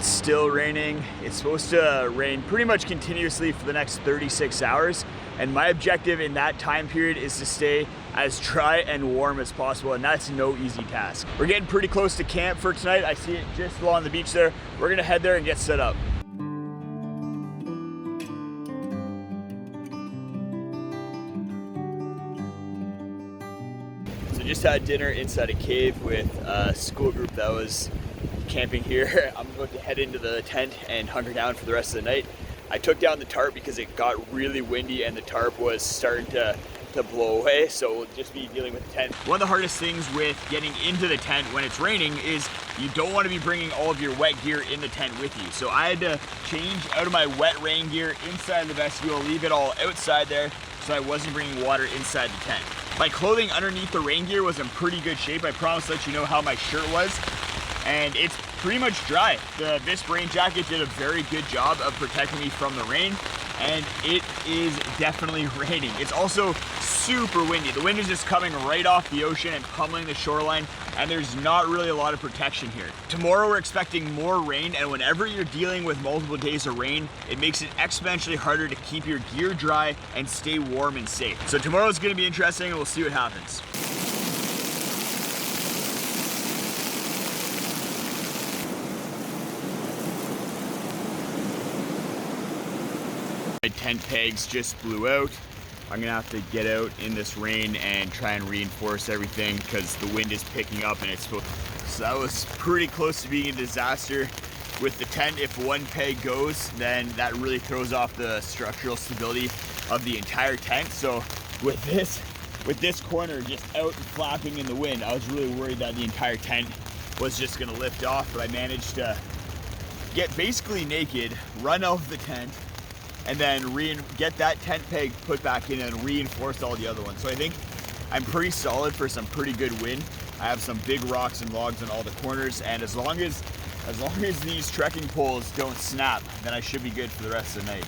B: Still raining. It's supposed to rain pretty much continuously for the next 36 hours. And my objective in that time period is to stay as dry and warm as possible. And that's no easy task. We're getting pretty close to camp for tonight. I see it just along the beach there. We're gonna head there and get set up. So just had dinner inside a cave with a school group that was
A: camping here. I'm about to head into the tent and hunker down for the rest of the night. I took down the tarp because it got really windy and the tarp was starting to blow away, so we'll just be dealing with the tent. One of the hardest things with getting into the tent when it's raining is you don't want to be bringing all of your wet gear in the tent with you. So I had to change out of my wet rain gear inside the vestibule, leave it all outside there so I wasn't bringing water inside the tent. My clothing underneath the rain gear was in pretty good shape. I promise to let you know how my shirt was, and it's pretty much dry. The Visp rain jacket did a very good job of protecting me from the rain, and it is definitely raining. It's also super windy. The wind is just coming right off the ocean and pummeling the shoreline, and there's not really a lot of protection here. Tomorrow we're expecting more rain, and whenever you're dealing with multiple days of rain, it makes it exponentially harder to keep your gear dry and stay warm and safe. So tomorrow's gonna be interesting, and we'll see what happens. My tent pegs just blew out. I'm gonna have to get out in this rain and try and reinforce everything because the wind is picking up and it's supposed to. So that was pretty close to being a disaster with the tent. If one peg goes, then that really throws off the structural stability of the entire tent. So with this corner just out and flapping in the wind, I was really worried that the entire tent was just gonna lift off, but I managed to get basically naked, run out of the tent, and then get that tent peg put back in and reinforce all the other ones. So I think I'm pretty solid for some pretty good wind. I have some big rocks and logs on all the corners, and as long as these trekking poles don't snap, then I should be good for the rest of the night.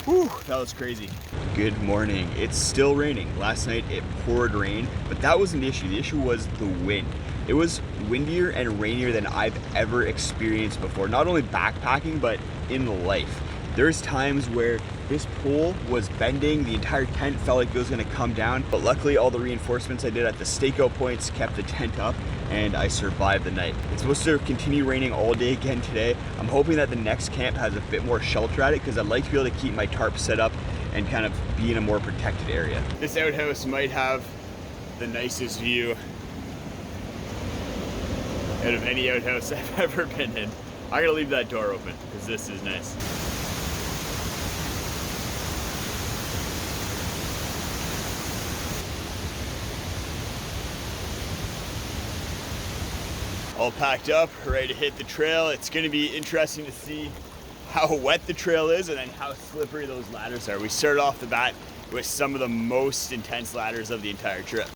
A: Whew, that was crazy.
B: Good morning. It's still raining. Last night it poured rain, but that wasn't the issue. The issue was the wind. It was windier and rainier than I've ever experienced before, not only backpacking, but in life. There's times where this pole was bending, the entire tent felt like it was gonna come down, but luckily all the reinforcements I did at the stakeout points kept the tent up, and I survived the night. It's supposed to continue raining all day again today. I'm hoping that the next camp has a bit more shelter at it, because I'd like to be able to keep my tarp set up and kind of be in a more protected area.
A: This outhouse might have the nicest view out of any outhouse I've ever been in. I'm gonna leave that door open because this is nice. All packed up, ready to hit the trail. It's gonna be interesting to see how wet the trail is and then how slippery those ladders are. We started off the bat with some of the most intense ladders of the entire trip.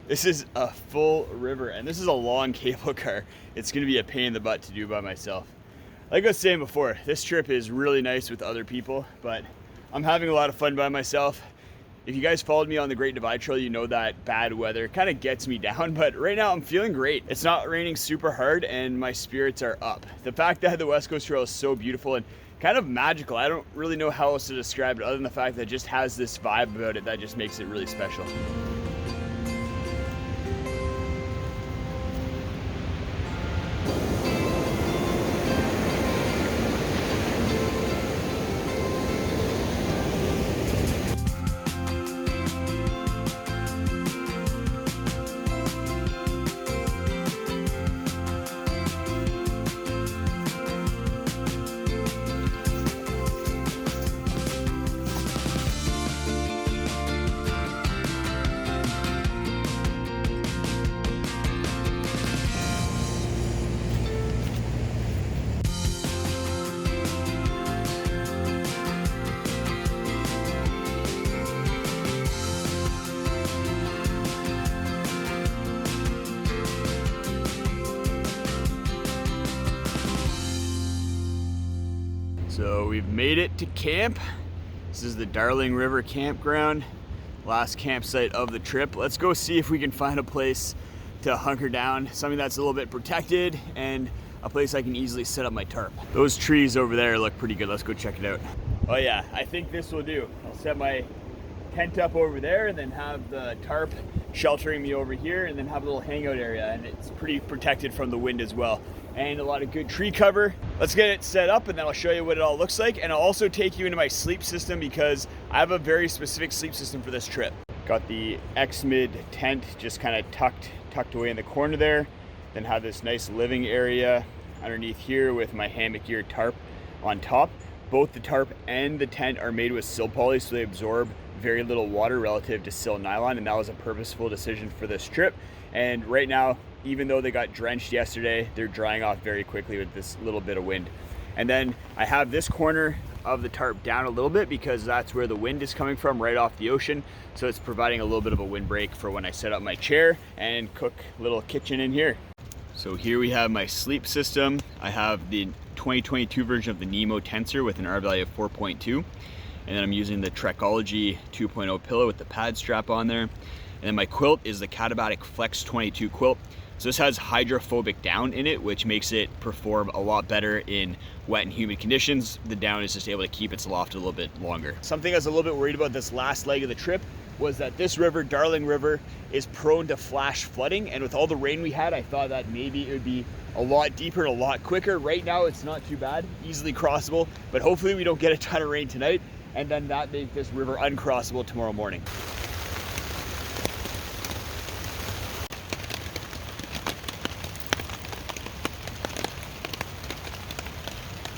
A: This is a full river, and this is a long cable car. It's gonna be a pain in the butt to do by myself. Like I was saying before, this trip is really nice with other people, but I'm having a lot of fun by myself. If you guys followed me on the Great Divide Trail, you know that bad weather kind of gets me down, but right now I'm feeling great. It's not raining super hard and my spirits are up. The fact that the West Coast Trail is so beautiful and kind of magical, I don't really know how else to describe it other than the fact that it just has this vibe about it that just makes it really special.
B: we've made it to camp. This is the Darling River campground. Last campsite of the trip. Let's go see if we can find a place to hunker down, something that's a little bit protected and a place I can easily set up my tarp. Those trees over there look pretty good. Let's go check it out. Oh yeah, I think this will do. I'll set my tent up over there and then have the tarp sheltering me over here and then have a little hangout area, and it's pretty protected from the wind as well. And a lot of good tree cover. Let's get it set up and then I'll show you what it all looks like. And I'll also take you into my sleep system because I have a very specific sleep system for this trip. Got the X-Mid tent just kind of tucked away in the corner there. Then have this nice living area underneath here with my hammock gear tarp on top. Both the tarp and the tent are made with sill poly, so they absorb very little water relative to sill nylon, and that was a purposeful decision for this trip. And right now, even though they got drenched yesterday, they're drying off very quickly with this little bit of wind. And then I have this corner of the tarp down a little bit because that's where the wind is coming from, right off the ocean. So it's providing a little bit of a windbreak for when I set up my chair and cook a little kitchen in here. So here we have my sleep system. I have the 2022 version of the Nemo tensor with an R value of 4.2. And then I'm using the Trekology 2.0 pillow with the pad strap on there. And then my quilt is the Katabatic Flex 22 quilt. So this has hydrophobic down in it, which makes it perform a lot better in wet and humid conditions. The down is just able to keep its loft a little bit longer. Something I was a little bit worried about this last leg of the trip was that this river, Darling River, is prone to flash flooding. And with all the rain we had, I thought that maybe it would be a lot deeper and a lot quicker. Right now, it's not too bad, easily crossable, but hopefully we don't get a ton of rain tonight. And then that makes this river uncrossable tomorrow morning.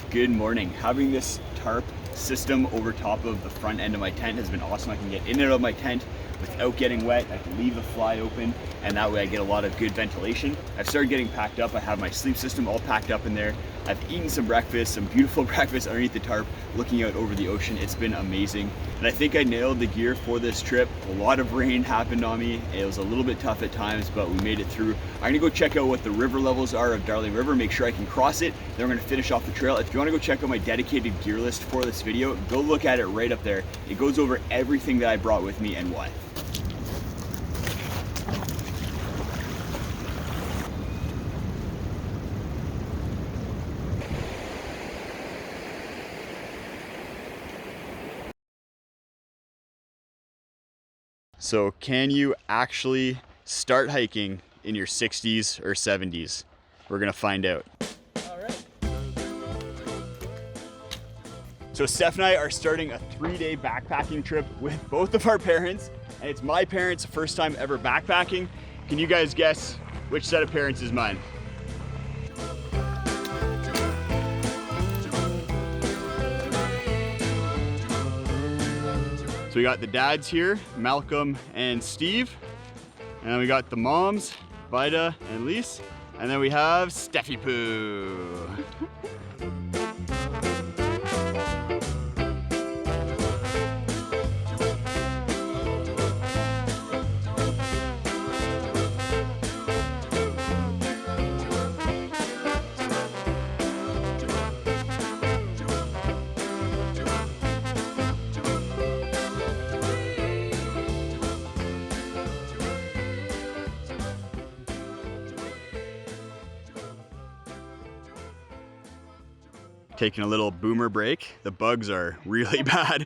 B: Good morning. Having this tarp system over top of the front end of my tent has been awesome. I can get in and out of my tent without getting wet. I can leave the fly open, and that way I get a lot of good ventilation. I've started getting packed up. I have my sleep system all packed up in there. I've eaten some breakfast, some beautiful breakfast underneath the tarp, looking out over the ocean. It's been amazing. And I think I nailed the gear for this trip. A lot of rain happened on me. It was a little bit tough at times, but we made it through. I'm gonna go check out what the river levels are of Darling River, make sure I can cross it. Then we're gonna finish off the trail. If you wanna go check out my dedicated gear list for this video, go look at it right up there. It goes over everything that I brought with me and why. So can you actually start hiking in your 60s or 70s? We're gonna find out.
A: All right.
B: So Steph and I are starting a 3-day backpacking trip with both of our parents, and it's my parents' first time ever backpacking. Can you guys guess which set of parents is mine? So we got the dads here, Malcolm and Steve. And then we got the moms, Vida and Lise. And then we have Steffi Poo. Taking a little boomer break. The bugs are really bad.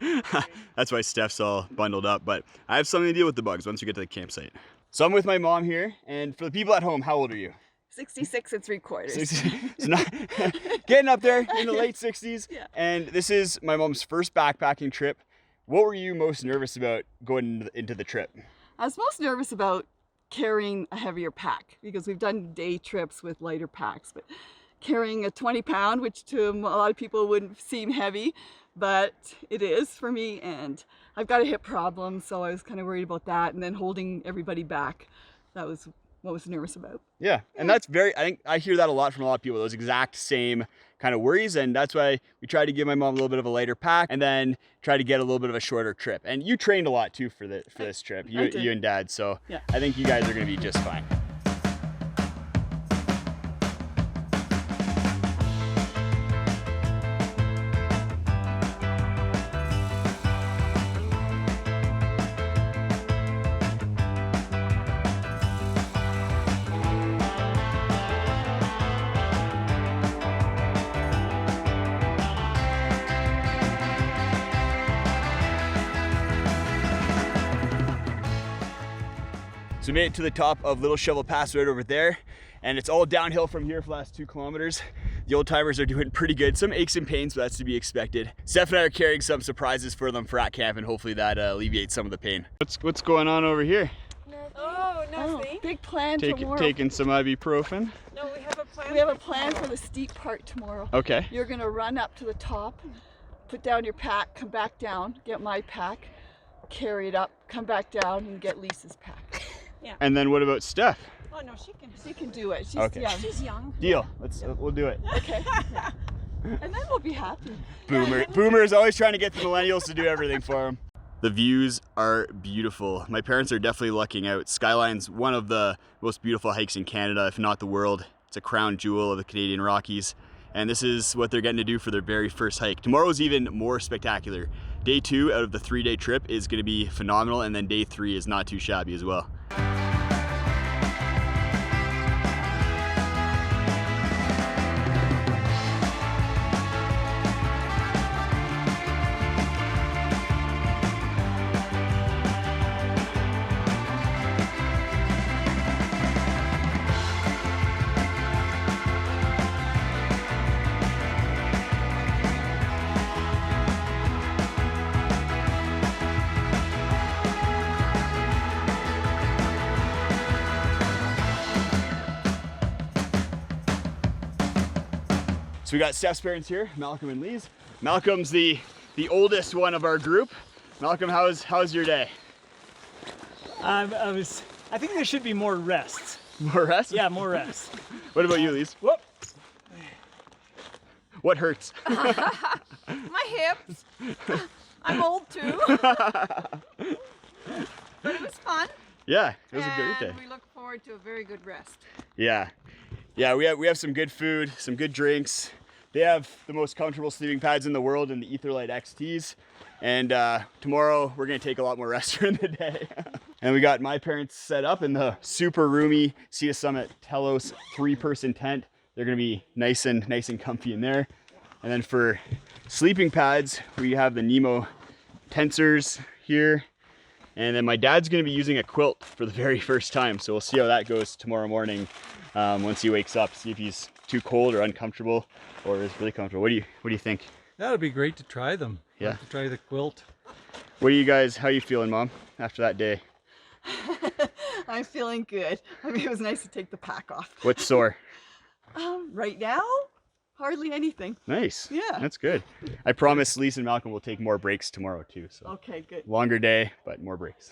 B: That's why Steph's all bundled up, but I have something to deal with the bugs once we get to the campsite. So I'm with my mom here, and for the people at home, how old are you?
E: 66 and 3/4.
B: It's not getting up there in the late 60s.
E: Yeah.
B: And this is my mom's first backpacking trip. What were you most nervous about going into the trip?
E: I was most nervous about carrying a heavier pack because we've done day trips with lighter packs, but carrying a 20-pound, which to a lot of people wouldn't seem heavy, but it is for me, and I've got a hip problem, so I was kind of worried about that, and then holding everybody back. That was what I was nervous about.
B: Yeah, and that's I think I hear that a lot from a lot of people, those exact same kind of worries, and that's why we tried to give my mom a little bit of a lighter pack and then try to get a little bit of a shorter trip. And you trained a lot too for this trip, you and Dad, so yeah. I think you guys are gonna be just fine. So we made it to the top of Little Shovel Pass right over there, and it's all downhill from here for the last 2 kilometers. The old timers are doing pretty good. Some aches and pains, but that's to be expected. Steph and I are carrying some surprises for them for at camp, and hopefully that alleviates some of the pain. What's going on over here?
F: Oh, nothing.
E: Big plan tomorrow.
B: Taking some ibuprofen.
F: No, we have a plan.
E: We have a plan for the steep part tomorrow.
B: Okay.
E: You're gonna run up to the top, put down your pack, come back down, get my pack, carry it up, come back down, and get Lisa's pack.
F: Yeah.
B: And then what about Steph?
F: Oh no, she can.
E: She can do it. She's
B: Okay.
E: young.
F: She's young.
B: Deal. We'll do it.
E: Okay. And then we'll be happy.
B: Boomer is always trying to get the millennials to do everything for him. The views are beautiful. My parents are definitely lucking out. Skyline's one of the most beautiful hikes in Canada, if not the world. It's a crown jewel of the Canadian Rockies. And this is what they're getting to do for their very first hike. Tomorrow's even more spectacular. Day 2 out of the 3-day trip is gonna be phenomenal, and then day 3 is not too shabby as well. So we got Steph's parents here, Malcolm and Lee's. Malcolm's the oldest one of our group. Malcolm, how's your day?
G: I think there should be more rest.
B: More rest?
G: Yeah, more rest.
B: What about you, Lee's?
G: Whoop.
B: What hurts?
F: My hips. I'm old too. But it was fun.
B: Yeah, it was a great day.
F: And we look forward to a very good rest.
B: Yeah, we have some good food, some good drinks. They have the most comfortable sleeping pads in the world in the Etherlite XTs. And tomorrow we're gonna take a lot more rest during the day. And we got my parents set up in the super roomy Sea Summit Telos 3-person tent. They're gonna be nice and comfy in there. And then for sleeping pads, we have the Nemo tensors here. And then my dad's gonna be using a quilt for the very first time. So we'll see how that goes tomorrow morning once he wakes up, see if he's too cold or uncomfortable or is really comfortable. What do you think?
H: That would be great to try them.
B: Yeah.
H: To try the quilt.
B: What do you guys, how are you feeling, Mom, after that day?
E: I'm feeling good. I mean, it was nice to take the pack off.
B: What's sore?
E: Right now, hardly anything.
B: Nice.
E: Yeah.
B: That's good. I promise Lisa and Malcolm will take more breaks tomorrow too. So
E: Okay, good.
B: longer day, but more breaks.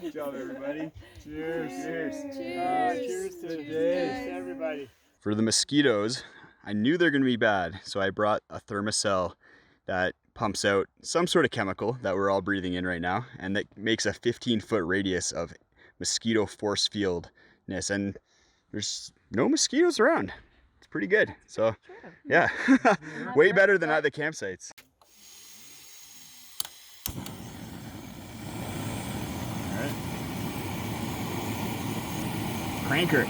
F: Good
B: job, everybody. Cheers. Cheers.
F: Cheers.
B: Cheers to the day. Everybody. For the mosquitoes, I knew they're going to be bad, so I brought a thermocell that pumps out some sort of chemical that we're all breathing in right now, and that makes a 15-foot radius of mosquito force fieldness, and there's no mosquitoes around. It's pretty good. So, yeah, way better than at the campsites. Cranker,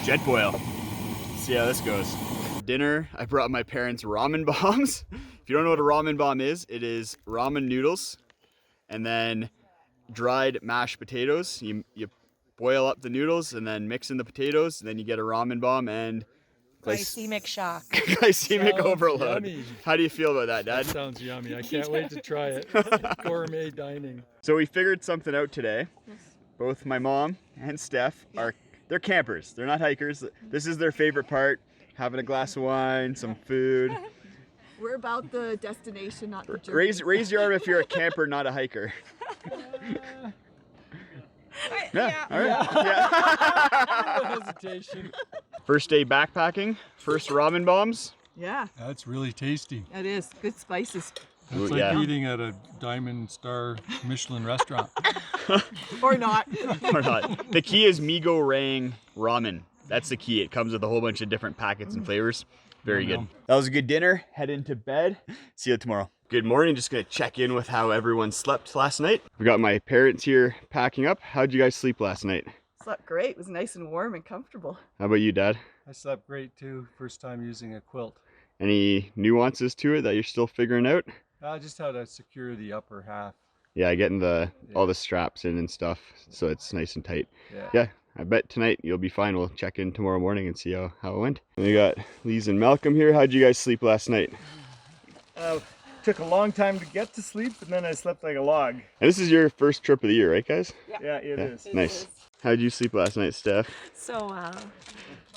B: jet boil. See how this goes. Dinner, I brought my parents ramen bombs. If you don't know what a ramen bomb is, it is ramen noodles and then dried mashed potatoes. You boil up the noodles and then mix in the potatoes, and then you get a ramen bomb and
I: Glycemic shock.
B: Glycemic
H: Sounds
B: overload.
H: yummy.
B: How do you feel about that, Dad?
H: That sounds yummy. I can't wait to try it. Gourmet dining.
B: So we figured something out today. Both my mom and Steph they're campers. They're not hikers. This is their favorite part, having a glass of wine, some food.
E: We're about the destination, not the journey.
B: Raise your arm if you're a camper, not a hiker. Yeah, all right. Yeah.
H: No hesitation.
B: First day backpacking, first ramen bombs.
E: Yeah,
H: That's really tasty.
E: it is. Good spices.
H: It's
B: Ooh,
H: like
B: yeah.
H: eating at a Diamond Star Michelin restaurant.
E: Or not.
B: Or not. The key is Mi Goreng ramen. That's the key. It comes with a whole bunch of different packets and flavors. Very good. That was a good dinner. Head into bed. See you tomorrow. Good morning. Just gonna check in with how everyone slept last night. We got my parents here packing up. How'd you guys sleep last night?
E: Slept great. It was nice and warm and comfortable.
B: How about you, Dad?
H: I slept great too. First time using a quilt.
B: Any nuances to it that you're still figuring out?
H: Just how to secure the upper half.
C: Yeah, getting all the straps in and stuff, so it's nice and tight.
H: Yeah.
C: Yeah, I bet tonight you'll be fine. We'll check in tomorrow morning and see how it went. And we got Lise and Malcolm here. How'd you guys sleep last night?
G: Took a long time to get to sleep, and then I slept like a log.
C: And this is your first trip of the year, right, guys?
G: Yeah, it is.
C: Nice. How'd you sleep last night, Steph?
I: So well.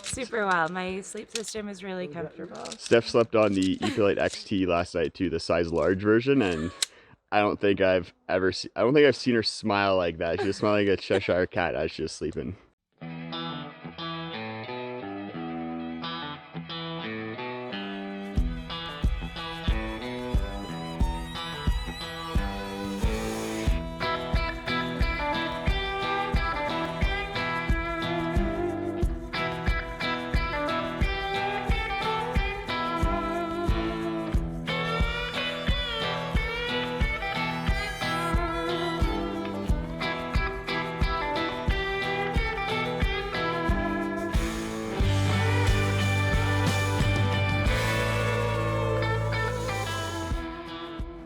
I: Super well. My sleep system is really comfortable.
C: Steph slept on the Ecolite XT last night too, the size large version, and I don't think I've seen her smile like that. She was smiling like a Cheshire cat as she was sleeping.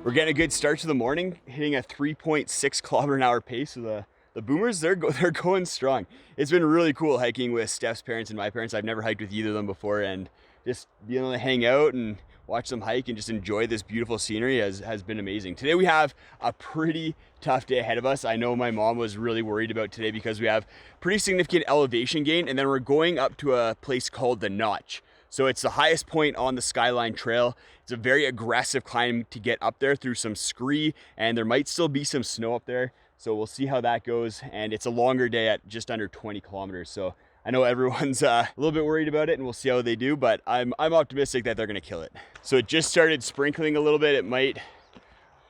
B: We're getting a good start to the morning, hitting a 3.6 kilometer/hour pace. So the boomers, they're going strong. It's been really cool hiking with Steph's parents and my parents. I've never hiked with either of them before, and just being able to hang out and watch them hike and just enjoy this beautiful scenery has been amazing. Today we have a pretty tough day ahead of us. I know my mom was really worried about today because we have pretty significant elevation gain, and then we're going up to a place called the Notch. So it's the highest point on the Skyline Trail. It's a very aggressive climb to get up there through some scree, and there might still be some snow up there. So we'll see how that goes. And it's a longer day at just under 20 kilometers. So I know everyone's a little bit worried about it, and we'll see how they do, but I'm optimistic that they're gonna kill it. So it just started sprinkling a little bit. It might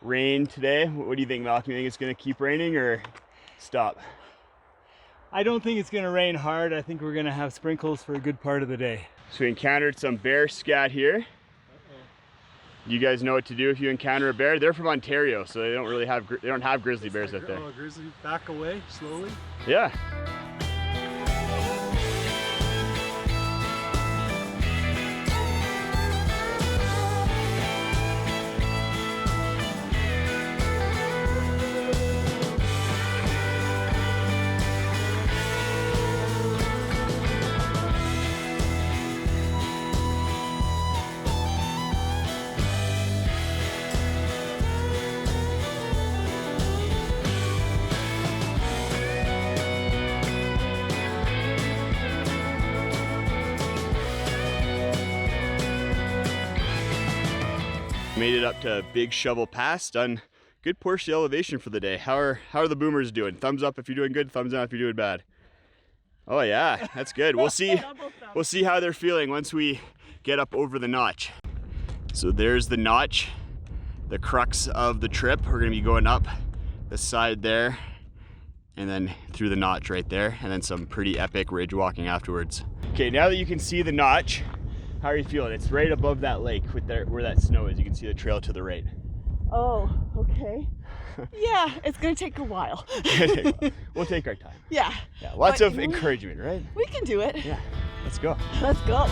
B: rain today. What do you think, Malcolm? You think it's gonna keep raining or stop?
G: I don't think it's gonna rain hard. I think we're gonna have sprinkles for a good part of the day.
B: So we encountered some bear scat here. You guys know what to do if you encounter a bear. They're from Ontario, so they don't have grizzly bears up there.
H: Oh, grizzly, back away slowly.
B: Yeah. Made it up to Big Shovel Pass, done good portion of elevation for the day. How are the boomers doing? Thumbs up if you're doing good, thumbs down if you're doing bad. Oh yeah, that's good. We'll see how they're feeling once we get up over the Notch. So there's the Notch, the crux of the trip. We're gonna be going up the side there and then through the Notch right there, and then some pretty epic ridge walking afterwards. Okay, now that you can see the Notch, how are you feeling? It's right above that lake with where that snow is. You can see the trail to the right.
E: Oh, okay. Yeah, it's gonna take a while.
B: We'll take our time.
E: Yeah.
B: Yeah, lots of encouragement, right?
E: We can do it.
B: Yeah, let's go.
E: Let's go.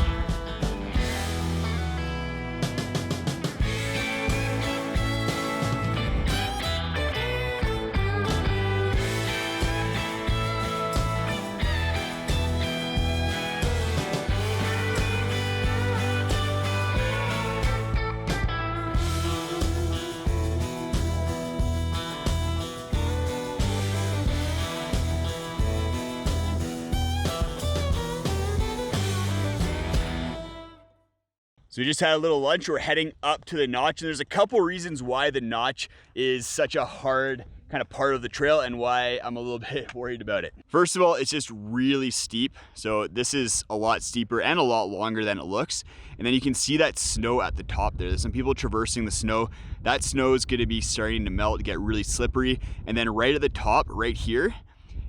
B: So we just had a little lunch. We're heading up to the Notch, and there's a couple reasons why the Notch is such a hard kind of part of the trail and why I'm a little bit worried about it. First of all, it's just really steep. So this is a lot steeper and a lot longer than it looks. And then you can see that snow at the top there. There's some people traversing the snow. That snow is gonna be starting to melt, get really slippery. And then right at the top, right here,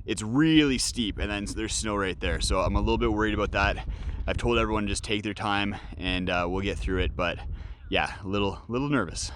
B: it's really steep, and then there's snow right there. So I'm a little bit worried about that. I've told everyone to just take their time and we'll get through it, but yeah, a little nervous.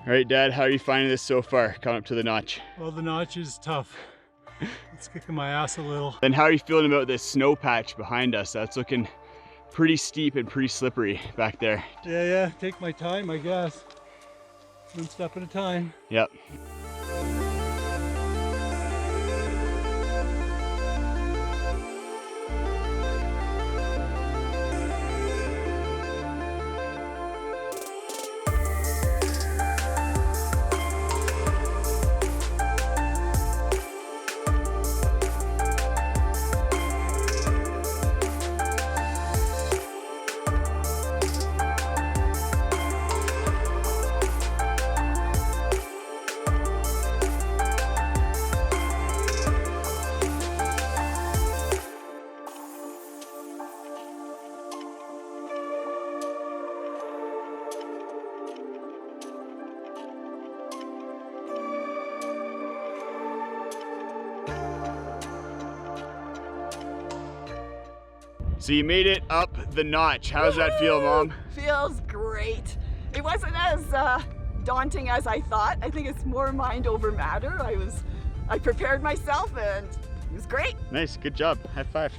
C: All right, Dad, how are you finding this so far, coming up to the notch?
G: Well, the notch is tough. It's kicking my ass a little.
C: Then how are you feeling about this snow patch behind us? That's looking pretty steep and pretty slippery back there.
G: Yeah, take my time, I guess. One step at a time.
C: Yep. So you made it up the notch. How does that feel, Mom?
E: Feels great. It wasn't as daunting as I thought. I think it's more mind over matter. I prepared myself and it was great.
C: Nice, good job. High five.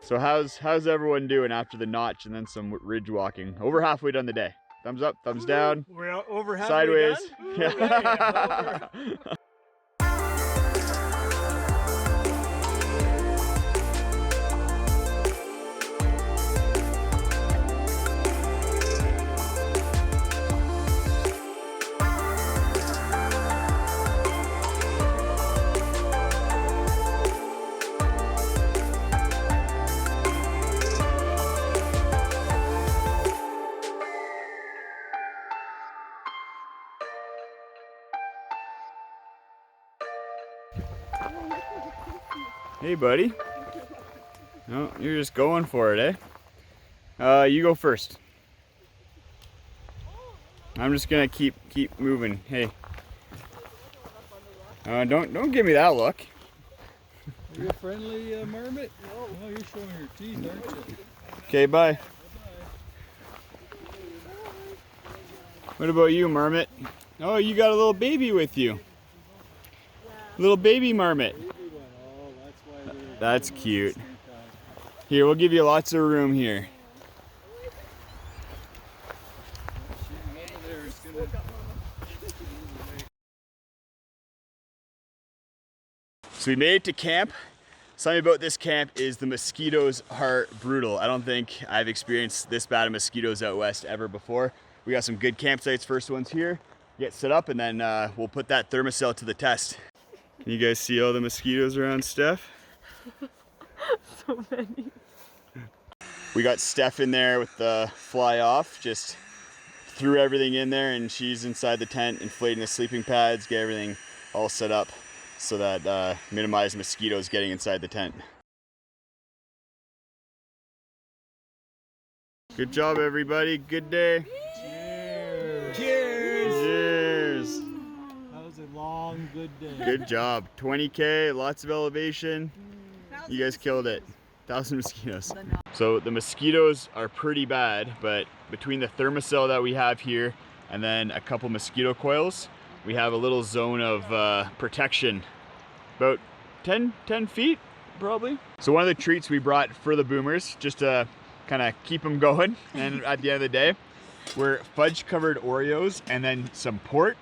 C: So how's everyone doing after the notch and then some ridge walking? Over halfway done the day. Thumbs up, thumbs down.
G: We're over halfway
C: Sideways.
G: done? Yeah.
C: Hey, buddy. No, you're just going for it, eh? You go first. I'm just gonna keep moving. Hey. Don't give me that look.
H: Are you a friendly marmot? No, you're showing your teeth, aren't you?
C: Okay, bye. What about you, marmot? Oh, you got a little baby with you. Little baby marmot. That's cute. Here, we'll give you lots of room here. So we made it to camp. Something about this camp is the mosquitoes are brutal. I don't think I've experienced this bad of mosquitoes out west ever before. We got some good campsites, first ones here. Get set up and then we'll put that thermocell to the test. Can you guys see all the mosquitoes around Steph?
E: So many.
C: We got Steph in there with the fly off, just threw everything in there and she's inside the tent, inflating the sleeping pads, get everything all set up so that minimize mosquitoes getting inside the tent. Good job, everybody. Good day.
G: Cheers.
C: Cheers. Cheers.
G: That was a long, good day.
C: Good job. 20K, lots of elevation. You guys killed it. 1,000 mosquitoes. So the mosquitoes are pretty bad, but between the thermocell that we have here and then a couple mosquito coils, we have a little zone of protection, about 10 feet probably. So one of the treats we brought for the boomers, just to kind of keep them going, and at the end of the day, were fudge covered Oreos and then some port.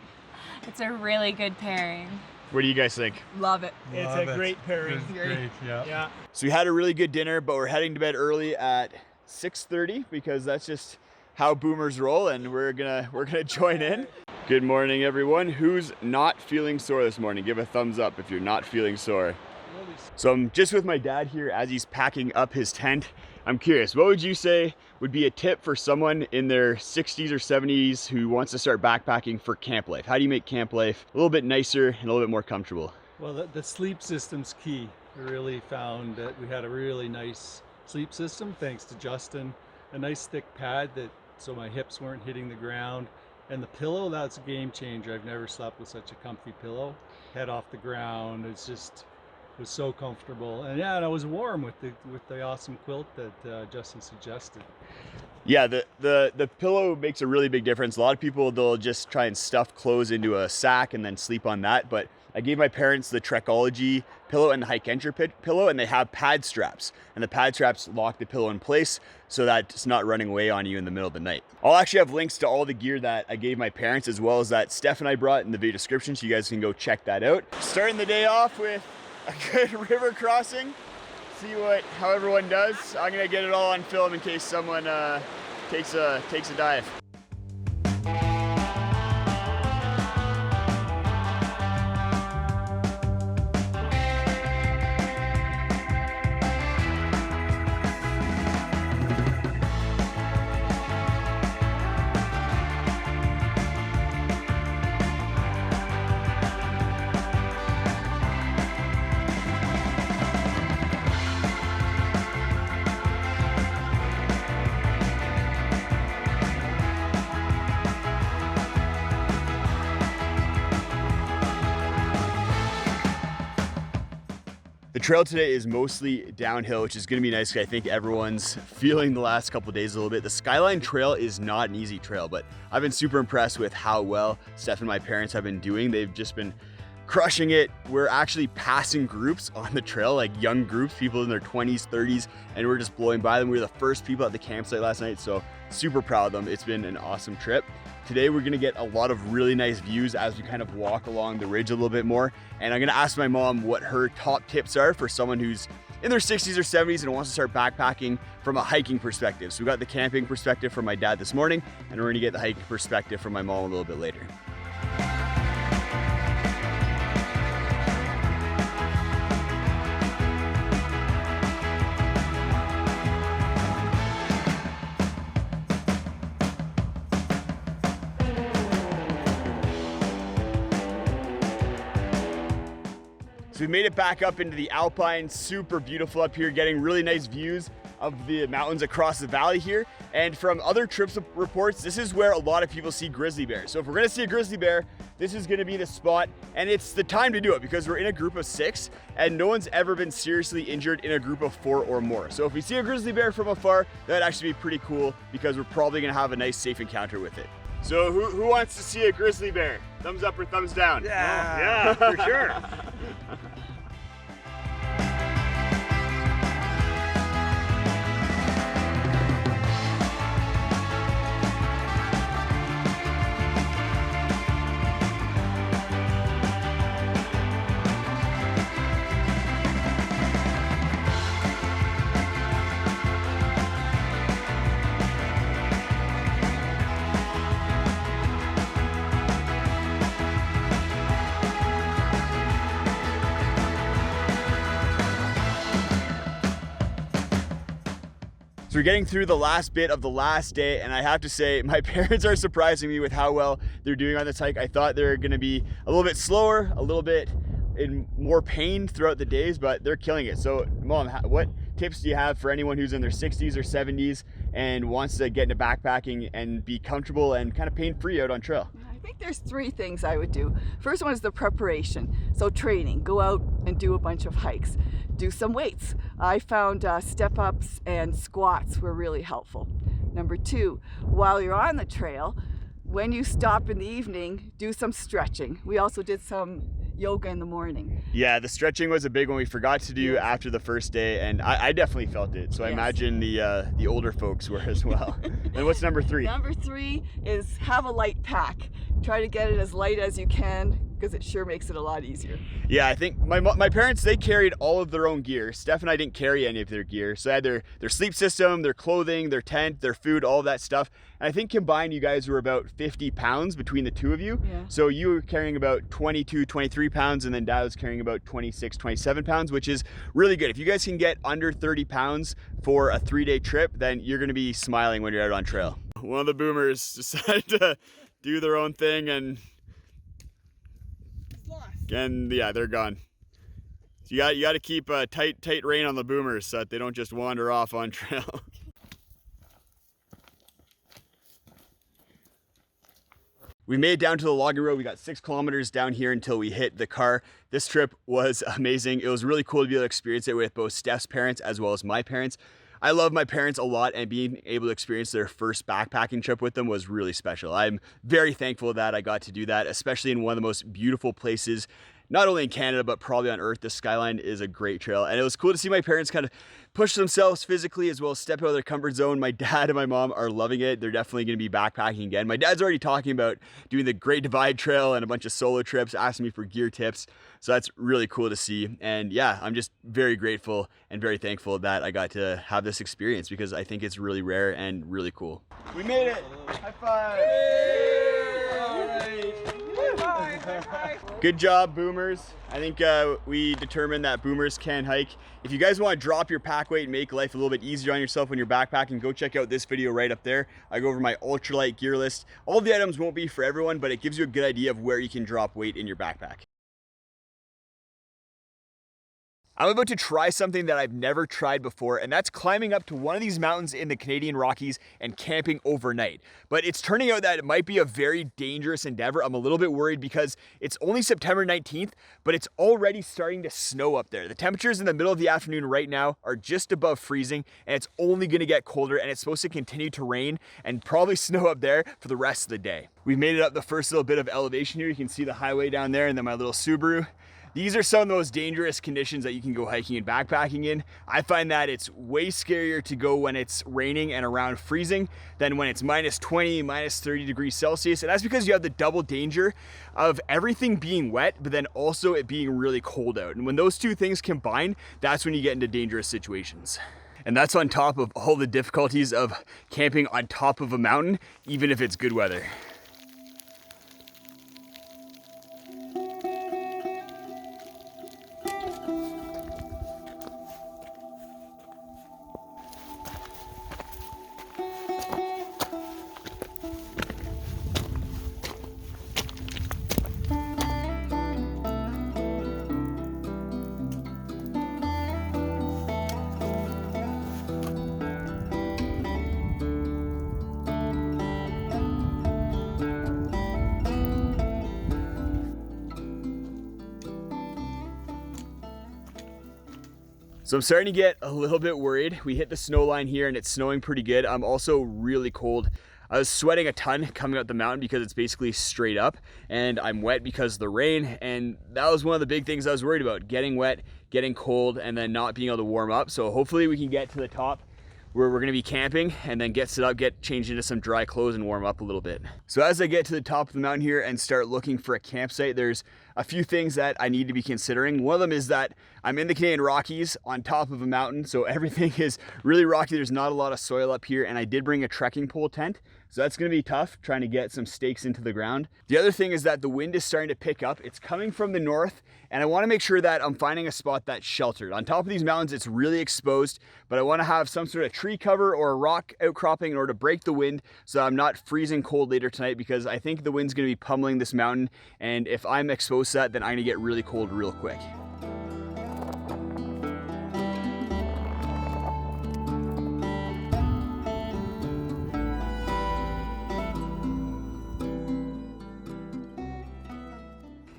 I: It's a really good pairing.
C: What do you guys think?
F: Love it.
G: It's a great pairing.
H: Great, yeah.
G: Yeah.
C: So we had a really good dinner, but we're heading to bed early at 6:30 because that's just how boomers roll, and we're gonna join in. Good morning, everyone. Who's not feeling sore this morning? Give a thumbs up if you're not feeling sore. So I'm just with my dad here as he's packing up his tent. I'm curious, what would you say would be a tip for someone in their 60s or 70s who wants to start backpacking for camp life? How do you make camp life a little bit nicer and a little bit more comfortable?
H: Well, the sleep system's key. We really found that we had a really nice sleep system thanks to Justin. A nice thick pad so my hips weren't hitting the ground. And the pillow, that's a game changer. I've never slept with such a comfy pillow. Head off the ground, it was so comfortable. And yeah, and I was warm with the awesome quilt that Justin suggested.
C: Yeah, the pillow makes a really big difference. A lot of people, they'll just try and stuff clothes into a sack and then sleep on that. But I gave my parents the Trekology pillow and the Hike Entry pillow, and they have pad straps. And the pad straps lock the pillow in place so that it's not running away on you in the middle of the night. I'll actually have links to all the gear that I gave my parents, as well as that Steph and I brought in the video description, so you guys can go check that out. Starting the day off with a good river crossing. See how everyone does. I'm gonna get it all on film in case someone takes a dive. The trail today is mostly downhill, which is going to be nice because I think everyone's feeling the last couple of days a little bit. The Skyline Trail is not an easy trail, but I've been super impressed with how well Steph and my parents have been doing. They've just been crushing it. We're actually passing groups on the trail, like young groups, people in their 20s, 30s, and we're just blowing by them. We were the first people at the campsite last night, so super proud of them. It's been an awesome trip. Today we're gonna get a lot of really nice views as we kind of walk along the ridge a little bit more. And I'm gonna ask my mom what her top tips are for someone who's in their 60s or 70s and wants to start backpacking from a hiking perspective. So we got the camping perspective from my dad this morning, and we're gonna get the hiking perspective from my mom a little bit later. So we made it back up into the Alpine, super beautiful up here, getting really nice views of the mountains across the valley here. And from other trips reports, this is where a lot of people see grizzly bears. So if we're gonna see a grizzly bear, this is gonna be the spot, and it's the time to do it because we're in a group of 6 and no one's ever been seriously injured in a group of 4 or more. So if we see a grizzly bear from afar, that'd actually be pretty cool because we're probably gonna have a nice safe encounter with it. So who wants to see a grizzly bear? Thumbs up or thumbs down?
G: Yeah, for sure.
C: So we're getting through the last bit of the last day, and I have to say my parents are surprising me with how well they're doing on this hike. I thought they're gonna be a little bit slower, a little bit in more pain throughout the days, but they're killing it. So Mom, what tips do you have for anyone who's in their 60s or 70s and wants to get into backpacking and be comfortable and kind of pain-free out on trail?
E: I think there's 3 things I would do. First one is the preparation. So training, go out and do a bunch of hikes. do some weights. I found step-ups and squats were really helpful. Number 2, while you're on the trail, when you stop in the evening, do some stretching. We also did some yoga in the morning.
C: Yeah, the stretching was a big one we forgot to do after the first day, and I definitely felt it. So I imagine the older folks were as well. And what's number 3?
E: Number 3 is have a light pack. Try to get it as light as you can, because it sure makes it a lot easier.
C: Yeah, I think my parents, they carried all of their own gear. Steph and I didn't carry any of their gear. So I had their sleep system, their clothing, their tent, their food, all of that stuff. And I think combined you guys were about 50 pounds between the two of you.
E: Yeah.
C: So you were carrying about 22, 23 pounds, and then Dad was carrying about 26, 27 pounds, which is really good. If you guys can get under 30 pounds for a 3-day trip, then you're gonna be smiling when you're out on trail. One of the boomers decided to do their own thing, and yeah, they're gone. So you got to keep a tight rein on the boomers so that they don't just wander off on trail. We made it down to the logging road. We got 6 kilometers down here until we hit the car. This trip was amazing. It was really cool to be able to experience it with both Steph's parents as well as my parents. I love my parents a lot, and being able to experience their first backpacking trip with them was really special. I'm very thankful that I got to do that, especially in one of the most beautiful places, not only in Canada, but probably on Earth. The Skyline is a great trail, and it was cool to see my parents kind of push themselves physically as well as step out of their comfort zone. My dad and my mom are loving it. They're definitely going to be backpacking again. My dad's already talking about doing the Great Divide Trail and a bunch of solo trips, asking me for gear tips. So that's really cool to see. And yeah, I'm just very grateful and very thankful that I got to have this experience, because I think it's really rare and really cool. We made it! High five! Good job, boomers. I think we determined that boomers can hike. If you guys want to drop your pack weight and make life a little bit easier on yourself when you're backpacking, go check out this video right up there. I go over my ultralight gear list. All of the items won't be for everyone, but it gives you a good idea of where you can drop weight in your backpack. I'm about to try something that I've never tried before, and that's climbing up to one of these mountains in the Canadian Rockies and camping overnight. But it's turning out that it might be a very dangerous endeavor. I'm a little bit worried because it's only September 19th, but it's already starting to snow up there. The temperatures in the middle of the afternoon right now are just above freezing, and it's only gonna get colder, and it's supposed to continue to rain and probably snow up there for the rest of the day. We've made it up the first little bit of elevation here. You can see the highway down there and then my little Subaru. These are some of those dangerous conditions that you can go hiking and backpacking in. I find that it's way scarier to go when it's raining and around freezing than when it's minus 20, minus 30 degrees Celsius. And that's because you have the double danger of everything being wet, but then also it being really cold out. And when those two things combine, that's when you get into dangerous situations. And that's on top of all the difficulties of camping on top of a mountain, even if it's good weather. So I'm starting to get a little bit worried. We hit the snow line here and it's snowing pretty good. I'm also really cold. I was sweating a ton coming up the mountain because it's basically straight up, and I'm wet because of the rain, and that was one of the big things I was worried about, getting wet, getting cold, and then not being able to warm up. So hopefully we can get to the top where we're gonna be camping and then get set up, get changed into some dry clothes and warm up a little bit. So as I get to the top of the mountain here and start looking for a campsite, there's a few things that I need to be considering. One of them is that I'm in the Canadian Rockies on top of a mountain, so everything is really rocky. There's not a lot of soil up here, and I did bring a trekking pole tent, so that's gonna be tough, trying to get some stakes into the ground. The other thing is that the wind is starting to pick up. It's coming from the north, and I wanna make sure that I'm finding a spot that's sheltered. On top of these mountains, it's really exposed, but I wanna have some sort of tree cover or a rock outcropping in order to break the wind so I'm not freezing cold later tonight, because I think the wind's gonna be pummeling this mountain, and if I'm exposed to that, then I'm gonna get really cold real quick.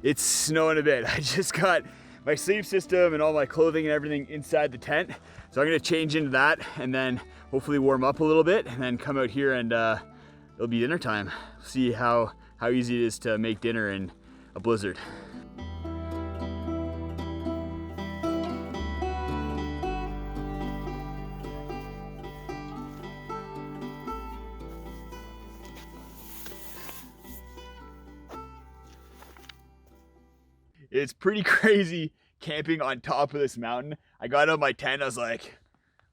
C: It's snowing a bit. I just got my sleep system and all my clothing and everything inside the tent. So I'm gonna change into that and then hopefully warm up a little bit and then come out here and it'll be dinner time. See how easy it is to make dinner in a blizzard. It's pretty crazy camping on top of this mountain. I got out of my tent, I was like,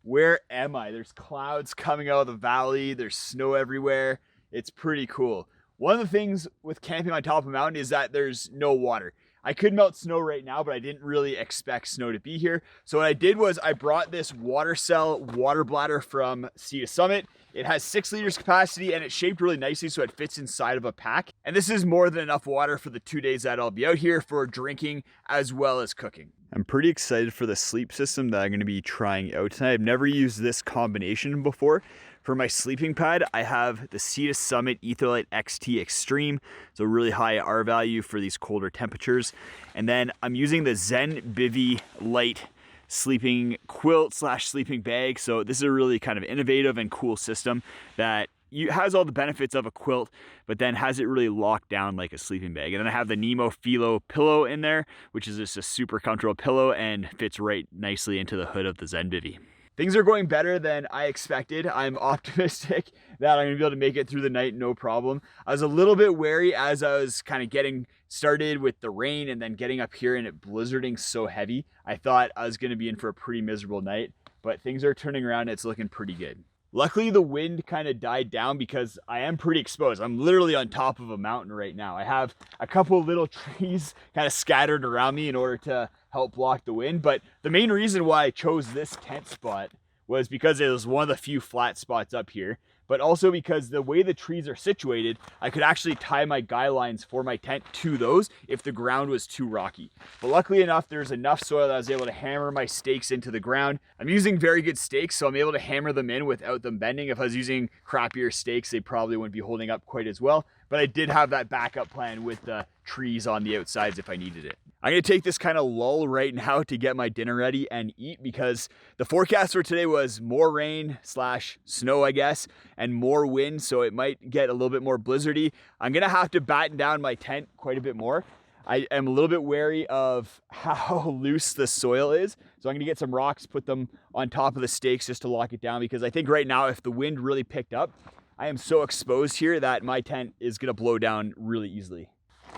C: where am I? There's clouds coming out of the valley, there's snow everywhere. It's pretty cool. One of the things with camping on top of a mountain is that there's no water. I could melt snow right now, but I didn't really expect snow to be here. So what I did was I brought this water cell water bladder from Sea to Summit. It has 6 liters capacity and it's shaped really nicely so it fits inside of a pack. And this is more than enough water for the 2 days that I'll be out here for drinking as well as cooking. I'm pretty excited for the sleep system that I'm going to be trying out tonight. I've never used this combination before. For my sleeping pad, I have the Sea to Summit Etherlite XT Extreme. It's a really high R value for these colder temperatures. And then I'm using the Zen Bivy Light sleeping quilt / sleeping bag. So this is a really kind of innovative and cool system that has all the benefits of a quilt, but then has it really locked down like a sleeping bag. And then I have the Nemo Philo pillow in there, which is just a super comfortable pillow and fits right nicely into the hood of the Zen Bivy. Things are going better than I expected. I'm optimistic that I'm gonna be able to make it through the night, no problem. I was a little bit wary as I was kind of getting started with the rain and then getting up here and it blizzarding so heavy. I thought I was gonna be in for a pretty miserable night, but things are turning around and it's looking pretty good. Luckily, the wind kind of died down because I am pretty exposed. I'm literally on top of a mountain right now. I have a couple little trees kind of scattered around me in order to help block the wind. But the main reason why I chose this tent spot was because it was one of the few flat spots up here, but also because the way the trees are situated, I could actually tie my guy lines for my tent to those if the ground was too rocky. But luckily enough, there's enough soil that I was able to hammer my stakes into the ground. I'm using very good stakes, so I'm able to hammer them in without them bending. If I was using crappier stakes, they probably wouldn't be holding up quite as well. But I did have that backup plan with the trees on the outsides if I needed it. I'm gonna take this kind of lull right now to get my dinner ready and eat because the forecast for today was more rain / snow, I guess, and more wind, so it might get a little bit more blizzardy. I'm gonna have to batten down my tent quite a bit more. I am a little bit wary of how loose the soil is, so I'm gonna get some rocks, put them on top of the stakes just to lock it down because I think right now if the wind really picked up, I am so exposed here that my tent is gonna blow down really easily.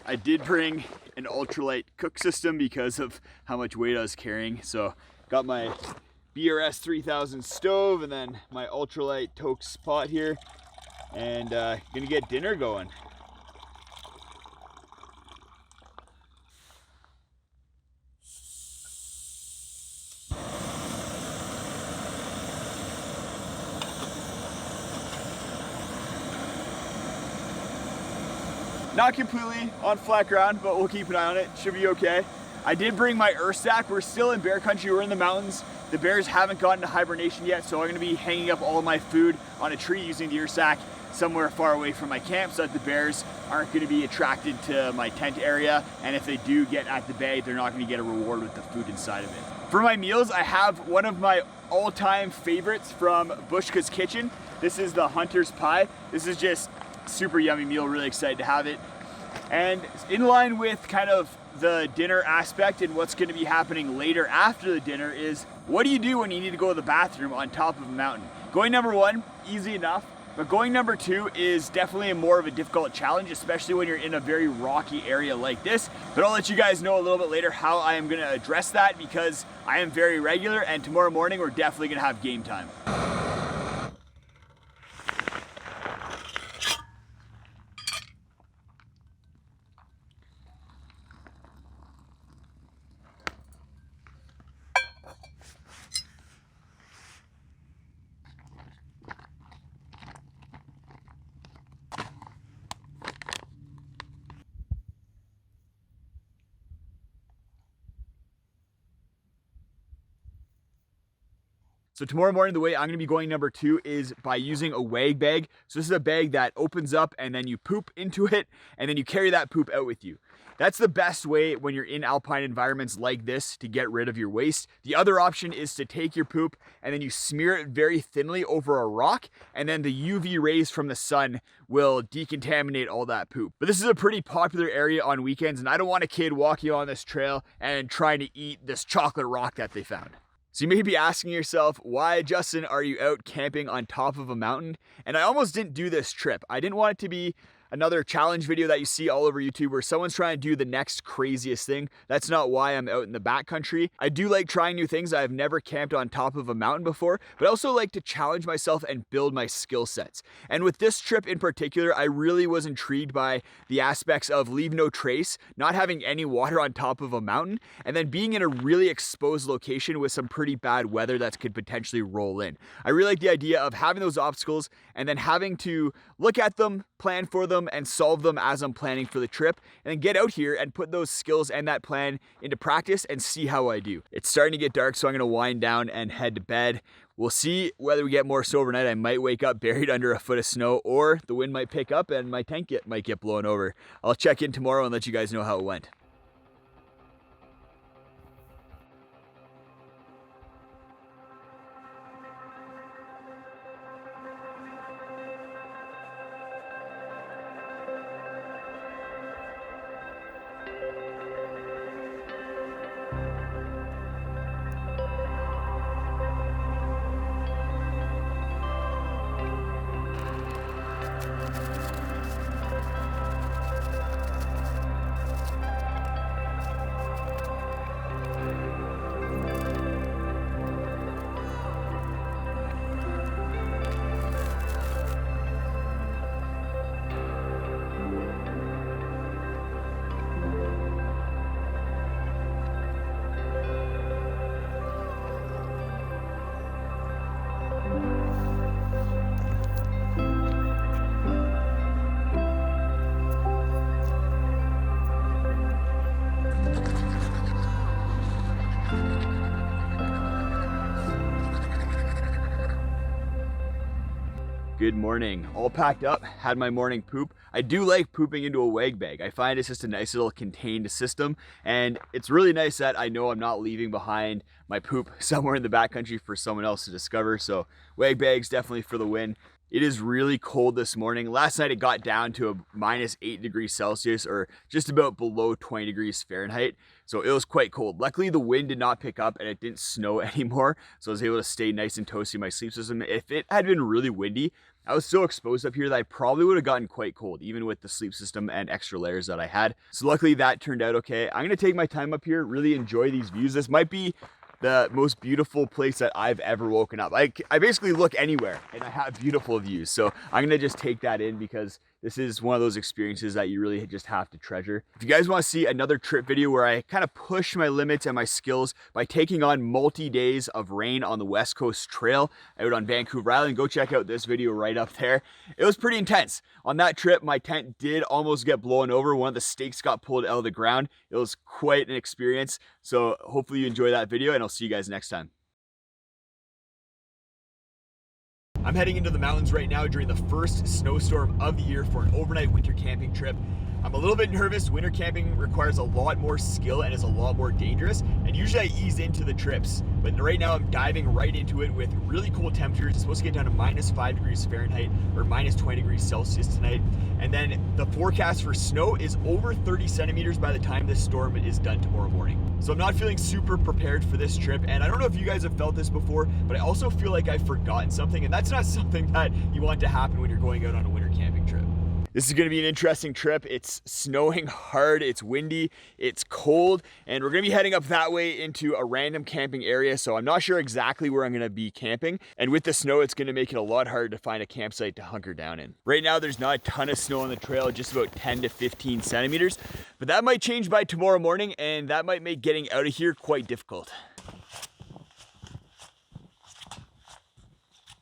C: I did bring an ultralight cook system because of how much weight I was carrying. So got my BRS 3000 stove and then my ultralight Toaks pot here and gonna get dinner going. Not completely on flat ground, but we'll keep an eye on it. Should be okay. I did bring my earth stack. We're still in bear country. We're in the mountains. The bears haven't gotten to hibernation yet, so I'm gonna be hanging up all of my food on a tree using the earth stack somewhere far away from my camp so that the bears aren't gonna be attracted to my tent area. And if they do get at the bag, they're not gonna get a reward with the food inside of it. For my meals, I have one of my all-time favorites from Bushka's Kitchen. This is the Hunter's Pie. This is just super yummy meal, really excited to have it. And in line with kind of the dinner aspect and what's gonna be happening later after the dinner is, what do you do when you need to go to the bathroom on top of a mountain? Going number one, easy enough, but going number two is definitely more of a difficult challenge, especially when you're in a very rocky area like this. But I'll let you guys know a little bit later how I am gonna address that because I am very regular and tomorrow morning we're definitely gonna have game time. So tomorrow morning, the way I'm gonna be going number two is by using a wag bag. So this is a bag that opens up and then you poop into it and then you carry that poop out with you. That's the best way when you're in alpine environments like this to get rid of your waste. The other option is to take your poop and then you smear it very thinly over a rock, and then the UV rays from the sun will decontaminate all that poop. But this is a pretty popular area on weekends, and I don't want a kid walking on this trail and trying to eat this chocolate rock that they found. So you may be asking yourself, why, Justin, are you out camping on top of a mountain? And I almost didn't do this trip. I didn't want it to be another challenge video that you see all over YouTube where someone's trying to do the next craziest thing. That's not why I'm out in the backcountry. I do like trying new things. I've never camped on top of a mountain before, but I also like to challenge myself and build my skill sets. And with this trip in particular, I really was intrigued by the aspects of leave no trace, not having any water on top of a mountain, and then being in a really exposed location with some pretty bad weather that could potentially roll in. I really like the idea of having those obstacles and then having to look at them, plan for them, and solve them as I'm planning for the trip, and then get out here and put those skills and that plan into practice and see how I do. It's starting to get dark, so I'm gonna wind down and head to bed. We'll see whether we get more snow overnight. I might wake up buried under a foot of snow, or the wind might pick up and my tent might get blown over. I'll check in tomorrow and let you guys know how it went. Good morning. All packed up, had my morning poop. I do like pooping into a wag bag. I find it's just a nice little contained system, and it's really nice that I know I'm not leaving behind my poop somewhere in the backcountry for someone else to discover. So wag bags definitely for the win. It is really cold this morning. Last night it got down to a -8 degrees Celsius, or just about below 20 degrees Fahrenheit. So it was quite cold. Luckily the wind did not pick up and it didn't snow anymore. So I was able to stay nice and toasty in my sleep system. If it had been really windy, I was so exposed up here that I probably would have gotten quite cold, even with the sleep system and extra layers that I had. So luckily that turned out okay. I'm gonna take my time up here, really enjoy these views. This might be the most beautiful place that I've ever woken up. I basically look anywhere and I have beautiful views. So I'm gonna just take that in because this is one of those experiences that you really just have to treasure. If you guys want to see another trip video where I kind of push my limits and my skills by taking on multi-days of rain on the West Coast Trail out on Vancouver Island, go check out this video right up there. It was pretty intense. On that trip, my tent did almost get blown over. One of the stakes got pulled out of the ground. It was quite an experience. So hopefully you enjoy that video, and I'll see you guys next time. I'm heading into the mountains right now during the first snowstorm of the year for an overnight winter camping trip. I'm a little bit nervous. Winter camping requires a lot more skill and is a lot more dangerous, and usually I ease into the trips, but right now I'm diving right into it with really cool temperatures. It's supposed to get down to -5 degrees Fahrenheit or -20 degrees Celsius tonight, and then the forecast for snow is over 30 centimeters by the time this storm is done tomorrow morning. So I'm not feeling super prepared for this trip, and I don't know if you guys have felt this before, but I also feel like I've forgotten something, and that's not something that you want to happen when you're going out on a winter camping trip. This is gonna be an interesting trip. It's snowing hard, it's windy, it's cold, and we're gonna be heading up that way into a random camping area, so I'm not sure exactly where I'm gonna be camping. And with the snow, it's gonna make it a lot harder to find a campsite to hunker down in. Right now, there's not a ton of snow on the trail, just about 10 to 15 centimeters, but that might change by tomorrow morning, and that might make getting out of here quite difficult.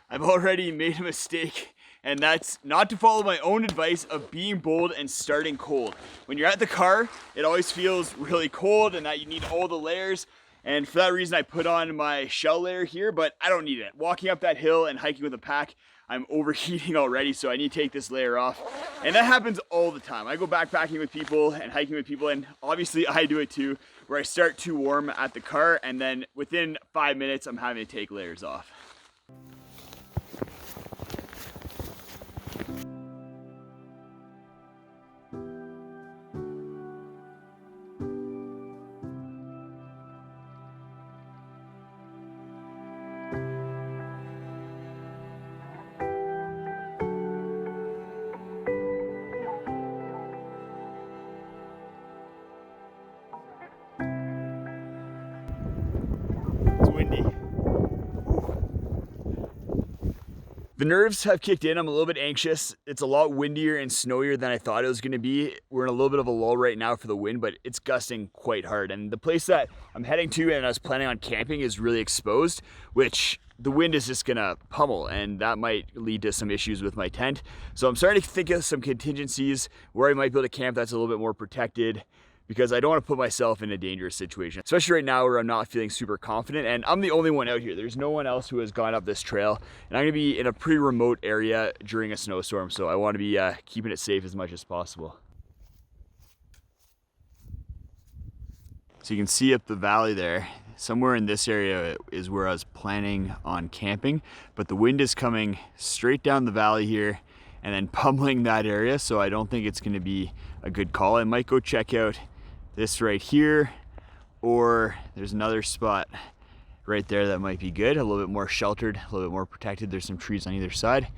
C: I've already made a mistake, and that's not to follow my own advice of being bold and starting cold. When you're at the car, it always feels really cold and that you need all the layers, And for that reason, I put on my shell layer here, but I don't need it. Walking up that hill and hiking with a pack, I'm overheating already, so I need to take this layer off. And that happens all the time. I go backpacking with people and hiking with people, and obviously I do it too, where I start too warm at the car, and then within 5 minutes, I'm having to take layers off. It's windy. The nerves have kicked in. I'm a little bit anxious. It's a lot windier and snowier than I thought it was going to be. We're in a little bit of a lull right now for the wind, but it's gusting quite hard. And the place that I'm heading to and I was planning on camping is really exposed, which the wind is just gonna pummel, and that might lead to some issues with my tent. So I'm starting to think of some contingencies where I might be able to camp that's a little bit more protected, because I don't want to put myself in a dangerous situation, especially right now where I'm not feeling super confident, and I'm the only one out here. There's no one else who has gone up this trail, and I'm gonna be in a pretty remote area during a snowstorm, so I want to be keeping it safe as much as possible. So you can see up the valley there, somewhere in this area is where I was planning on camping, but the wind is coming straight down the valley here and then pummeling that area, so I don't think it's gonna be a good call. I might go check out this right here, or there's another spot right there that might be good, a little bit more sheltered, a little bit more protected. There's some trees on either side.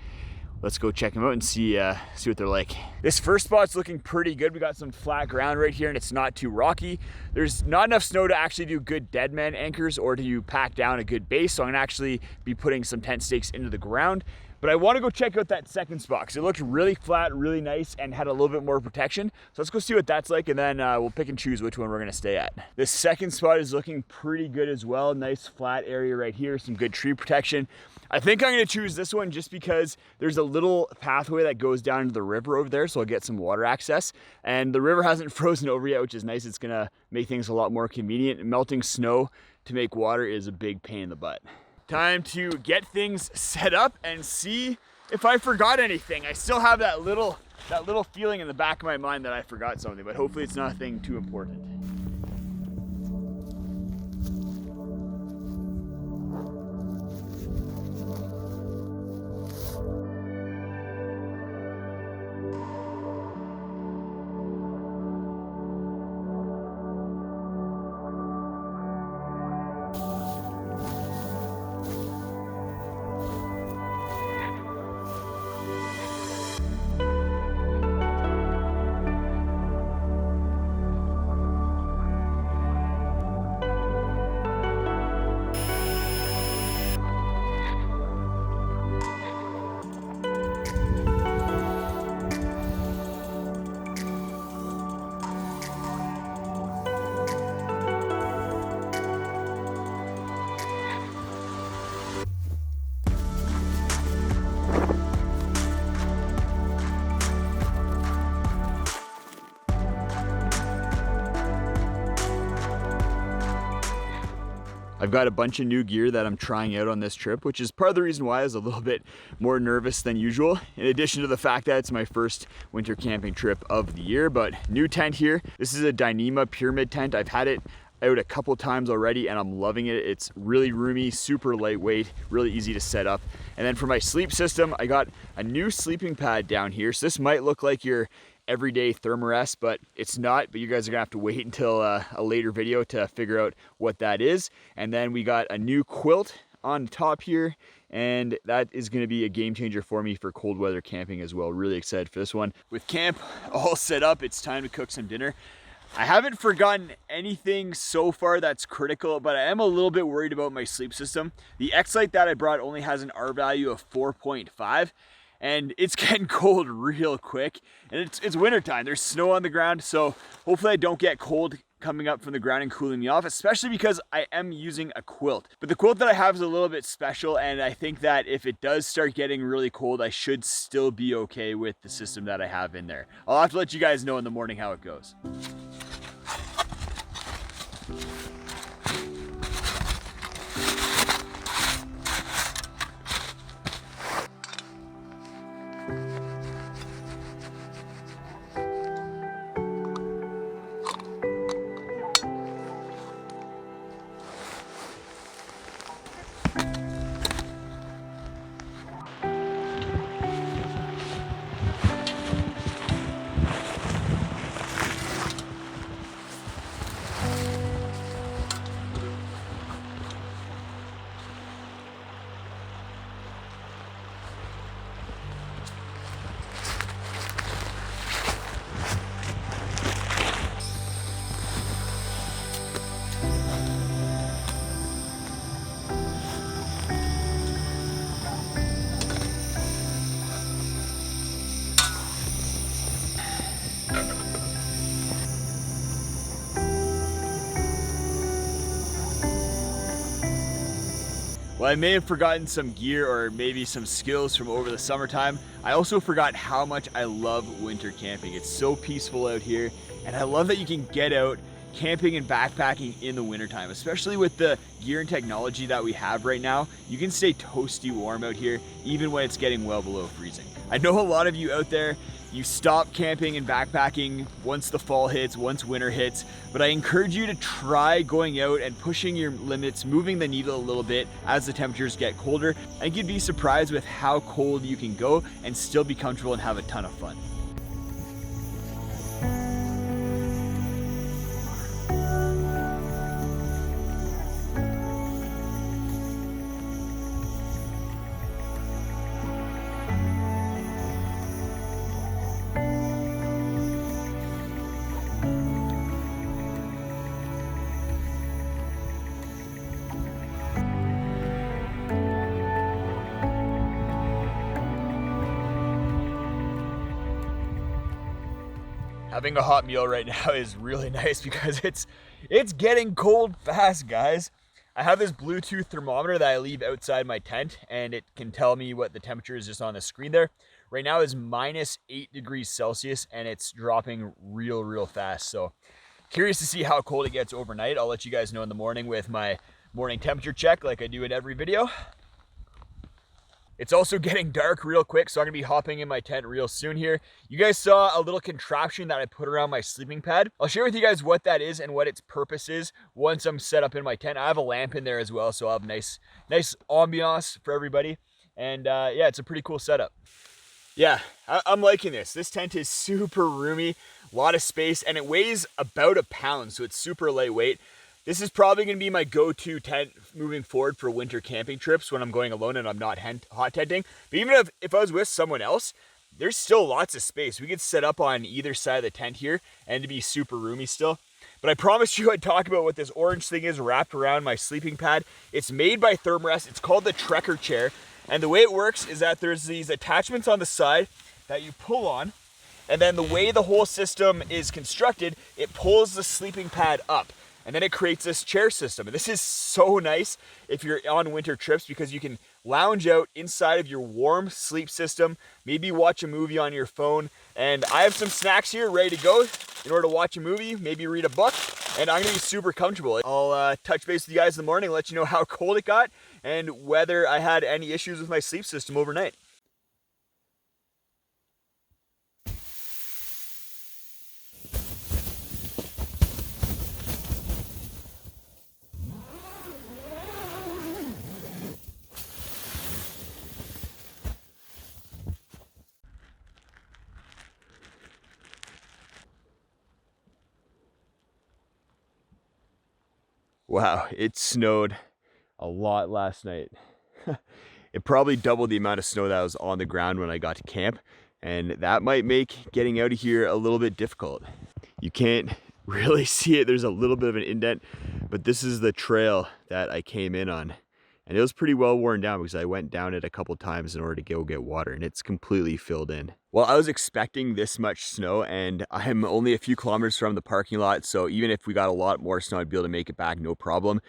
C: Let's go check them out and see what they're like. This first spot's looking pretty good. We got some flat ground right here and it's not too rocky. There's not enough snow to actually do good dead man anchors or to pack down a good base, so I'm gonna actually be putting some tent stakes into the ground. But I want to go check out that second spot because it looked really flat, really nice, and had a little bit more protection. So let's go see what that's like, and then we'll pick and choose which one we're gonna stay at. This second spot is looking pretty good as well. Nice flat area right here, some good tree protection. I think I'm gonna choose this one just because there's a little pathway that goes down to the river over there, so I'll get some water access. And the river hasn't frozen over yet, which is nice. It's gonna make things a lot more convenient. Melting snow to make water is a big pain in the butt. Time to get things set up and see if I forgot anything. I still have that little feeling in the back of my mind that I forgot something, but hopefully it's nothing too important. I've got a bunch of new gear that I'm trying out on this trip, which is part of the reason why I was a little bit more nervous than usual, in addition to the fact that it's my first winter camping trip of the year. But new tent here. This is a Dyneema pyramid tent. I've had it out a couple times already and I'm loving it. It's really roomy, super lightweight, really easy to set up. And then for my sleep system, I got a new sleeping pad down here. So this might look like your everyday Thermarest, but it's not. But you guys are gonna have to wait until a later video to figure out what that is. And then we got a new quilt on top here, and that is gonna be a game changer for me for cold weather camping as well. Really excited for this one. With camp all set up, it's time to cook some dinner. I haven't forgotten anything so far that's critical, but I am a little bit worried about my sleep system. The X-Lite that I brought only has an R value of 4.5. and it's getting cold real quick, and it's winter time. There's snow on the ground, so hopefully I don't get cold coming up from the ground and cooling me off, especially because I am using a quilt. But the quilt that I have is a little bit special, and I think that if it does start getting really cold, I should still be okay with the system that I have in there. I'll have to let you guys know in the morning how it goes. While I may have forgotten some gear or maybe some skills from over the summertime, I also forgot how much I love winter camping. It's so peaceful out here, and I love that you can get out camping and backpacking in the wintertime, especially with the gear and technology that we have right now. You can stay toasty warm out here, even when it's getting well below freezing. I know a lot of you out there, you stop camping and backpacking once the fall hits, once winter hits, but I encourage you to try going out and pushing your limits, moving the needle a little bit as the temperatures get colder. I think you'd be surprised with how cold you can go and still be comfortable and have a ton of fun. Having a hot meal right now is really nice because it's getting cold fast, guys. I have this Bluetooth thermometer that I leave outside my tent, and it can tell me what the temperature is just on the screen there. Right now is -8 degrees Celsius, and it's dropping real fast. So curious to see how cold it gets overnight. I'll let you guys know in the morning with my morning temperature check like I do in every video. It's also getting dark real quick, so I'm gonna be hopping in my tent real soon here. You guys saw a little contraption that I put around my sleeping pad. I'll share with you guys what that is and what its purpose is once I'm set up in my tent. I have a lamp in there as well, so I'll have nice ambiance for everybody. And yeah, it's a pretty cool setup. Yeah, I'm liking this. This tent is super roomy, a lot of space, and it weighs about a pound, so it's super lightweight. This is probably going to be my go-to tent moving forward for winter camping trips when I'm going alone and I'm not hot tenting. But even if I was with someone else, there's still lots of space. We could set up on either side of the tent here and to be super roomy still. But I promised you I'd talk about what this orange thing is wrapped around my sleeping pad. It's made by Thermarest. It's called the Trekker chair. And the way it works is that there's these attachments on the side that you pull on. And then the way the whole system is constructed, it pulls the sleeping pad up. And then it creates this chair system. And this is so nice if you're on winter trips because you can lounge out inside of your warm sleep system, maybe watch a movie on your phone. And I have some snacks here ready to go in order to watch a movie, maybe read a book, and I'm gonna be super comfortable. I'll touch base with you guys in the morning, let you know how cold it got and whether I had any issues with my sleep system overnight. Wow, it snowed a lot last night. It probably doubled the amount of snow that was on the ground when I got to camp, and that might make getting out of here a little bit difficult. You can't really see it, there's a little bit of an indent, but this is the trail that I came in on. And it was pretty well worn down because I went down it a couple times in order to go get water, and it's completely filled in. Well, I was expecting this much snow, and I'm only a few kilometers from the parking lot, so even if we got a lot more snow, I'd be able to make it back, no problem.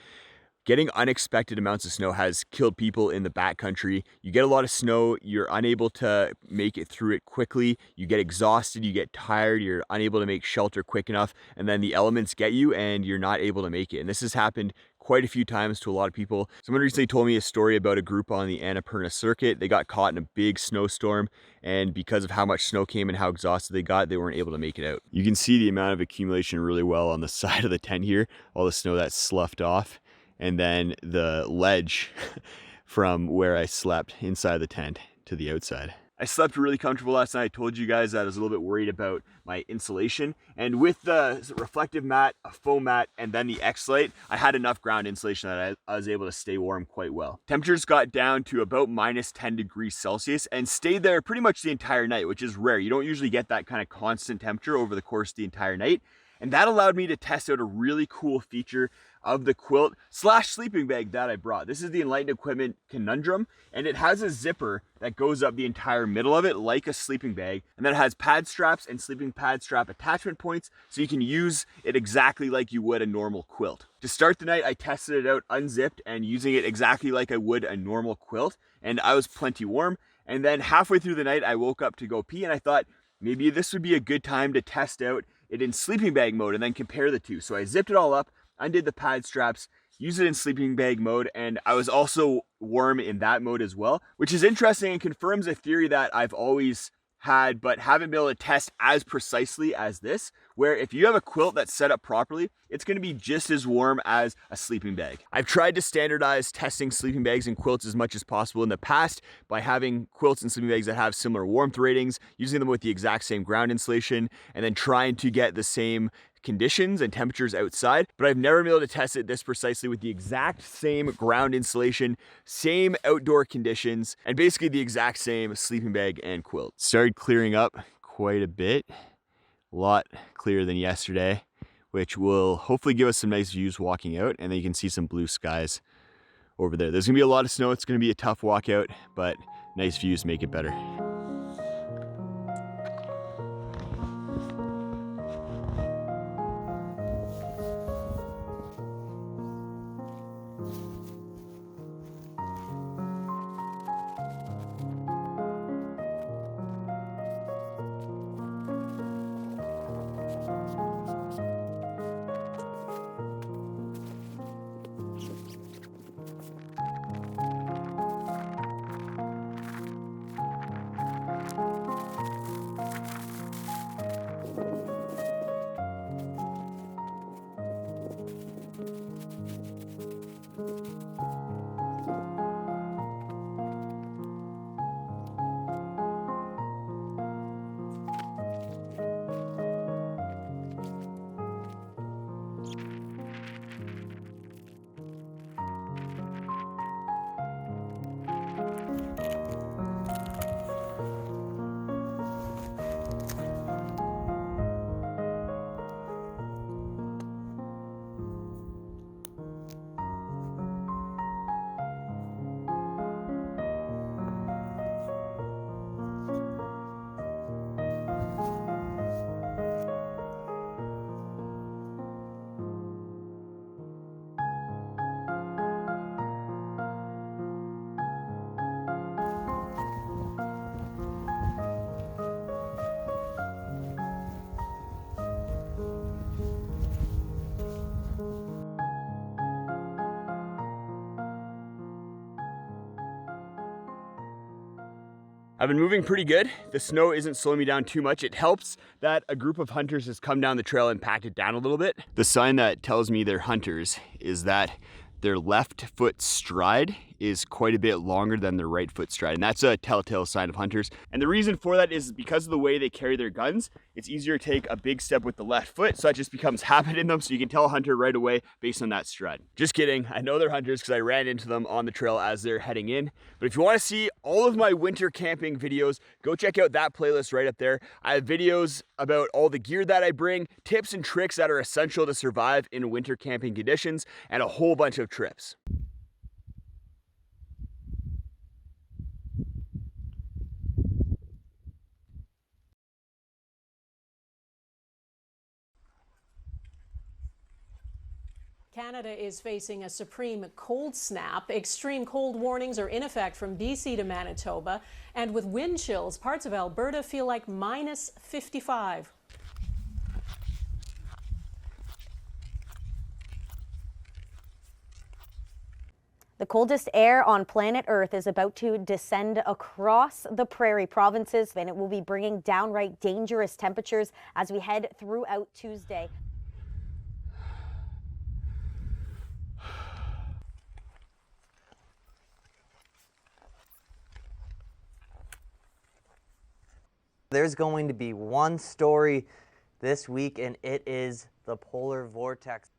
C: Getting unexpected amounts of snow has killed people in the backcountry. You get a lot of snow, you're unable to make it through it quickly, you get exhausted, you get tired, you're unable to make shelter quick enough, and then the elements get you and you're not able to make it. And this has happened quite a few times to a lot of people. Someone recently told me a story about a group on the Annapurna circuit. They got caught in a big snowstorm, and because of how much snow came and how exhausted they got, they weren't able to make it out. You can see the amount of accumulation really well on the side of the tent here, all the snow that's sloughed off. And then the ledge from where I slept inside the tent to the outside. I slept really comfortable last night. I told you guys that I was a little bit worried about my insulation. And with the reflective mat, a foam mat, and then the X-Lite, I had enough ground insulation that I was able to stay warm quite well. Temperatures got down to about -10 degrees Celsius and stayed there pretty much the entire night, which is rare. You don't usually get that kind of constant temperature over the course of the entire night.
B: And that allowed me to test out a really cool feature of the quilt / sleeping bag that I brought. This is the Enlightened Equipment Conundrum, and it has a zipper that goes up the entire middle of it like a sleeping bag, and then it has pad straps and sleeping pad strap attachment points, so you can use it exactly like you would a normal quilt. To start the night, I tested it out unzipped and using it exactly like I would a normal quilt, and I was plenty warm. And then halfway through the night, I woke up to go pee, and I thought maybe this would be a good time to test out it in sleeping bag mode and then compare the two. So I zipped it all up, undid the pad straps, used it in sleeping bag mode, and I was also warm in that mode as well, which is interesting and confirms a theory that I've always had but haven't been able to test as precisely as this, where if you have a quilt that's set up properly, it's going to be just as warm as a sleeping bag. I've tried to standardize testing sleeping bags and quilts as much as possible in the past by having quilts and sleeping bags that have similar warmth ratings, using them with the exact same ground insulation, and then trying to get the same conditions and temperatures outside, but I've never been able to test it this precisely with the exact same ground insulation, same outdoor conditions, and basically the exact same sleeping bag and quilt. Started clearing up quite a bit, a lot clearer than yesterday, which will hopefully give us some nice views walking out, and then you can see some blue skies over there. There's gonna be a lot of snow, it's gonna be a tough walkout, but nice views make it better. I've been moving pretty good. The snow isn't slowing me down too much. It helps that a group of hunters has come down the trail and packed it down a little bit. The sign that tells me they're hunters is that their left foot stride is quite a bit longer than their right foot stride, and that's a telltale sign of hunters. And the reason for that is because of the way they carry their guns, it's easier to take a big step with the left foot, so that just becomes habit in them, so you can tell a hunter right away based on that stride. Just kidding, I know they're hunters because I ran into them on the trail as they're heading in. But if you want to see all of my winter camping videos, go check out that playlist right up there. I have videos about all the gear that I bring, tips and tricks that are essential to survive in winter camping conditions, and a whole bunch of trips.
J: Canada is facing a supreme cold snap. Extreme cold warnings are in effect from BC to Manitoba, and with wind chills, parts of Alberta feel like minus 55.
K: The coldest air on planet Earth is about to descend across the prairie provinces, and it will be bringing downright dangerous temperatures as we head throughout Tuesday.
L: There's going to be one story this week, and it is the polar vortex.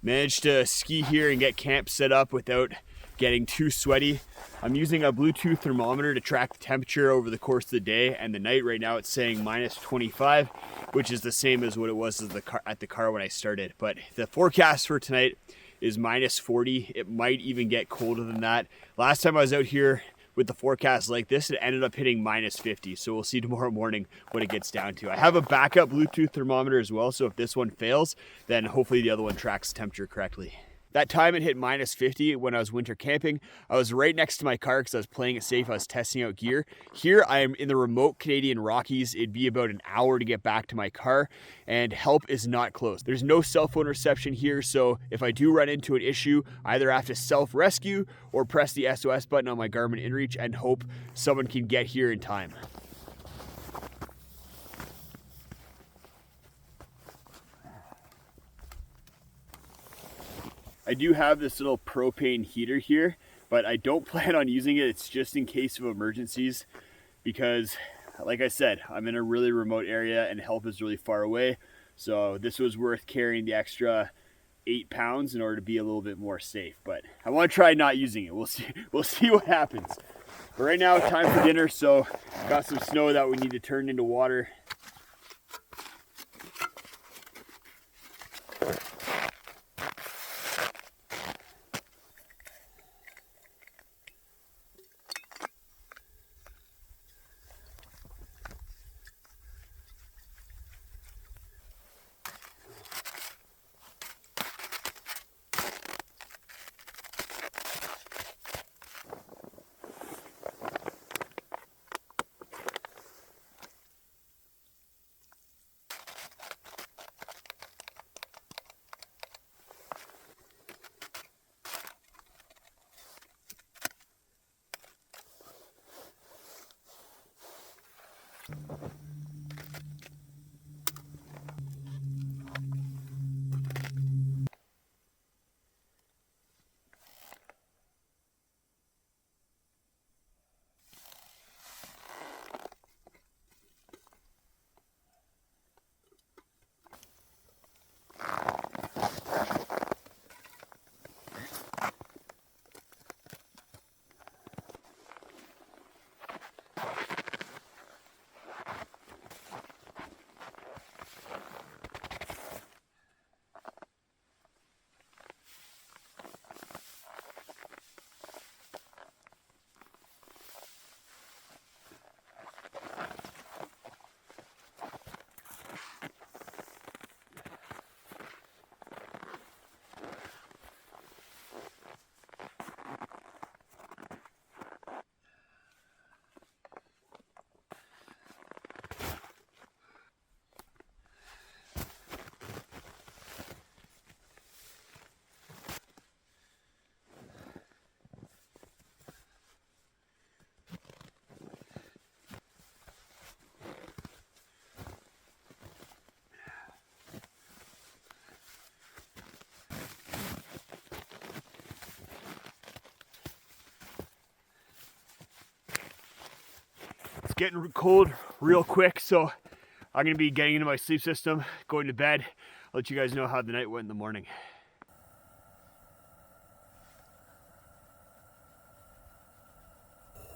C: Managed to ski here and get camp set up without getting too sweaty. I'm using a Bluetooth thermometer to track the temperature over the course of the day and the night. Right now it's saying -25, which is the same as what it was at the car when I started. But the forecast for tonight is -40. It might even get colder than that. Last time I was out here with the forecast like this, it ended up hitting -50. So we'll see tomorrow morning what it gets down to. I have a backup Bluetooth thermometer as well, so if this one fails, then hopefully the other one tracks temperature correctly. That time it hit -50 when I was winter camping. I was right next to my car because I was playing it safe. I was testing out gear. Here I am in the remote Canadian Rockies. It'd be about an hour to get back to my car, and help is not close. There's no cell phone reception here, so if I do run into an issue, I either have to self-rescue or press the SOS button on my Garmin InReach and hope someone can get here in time. I do have this little propane heater here, but I don't plan on using it. It's just in case of emergencies because, like I said, I'm in a really remote area and help is really far away. So this was worth carrying the extra 8 pounds in order to be a little bit more safe. But I want to try not using it. We'll see what happens. But right now, time for dinner. So got some snow that we need to turn into water. It's getting cold real quick, so I'm gonna be getting into my sleep system, going to bed. I'll let you guys know how the night went in the morning.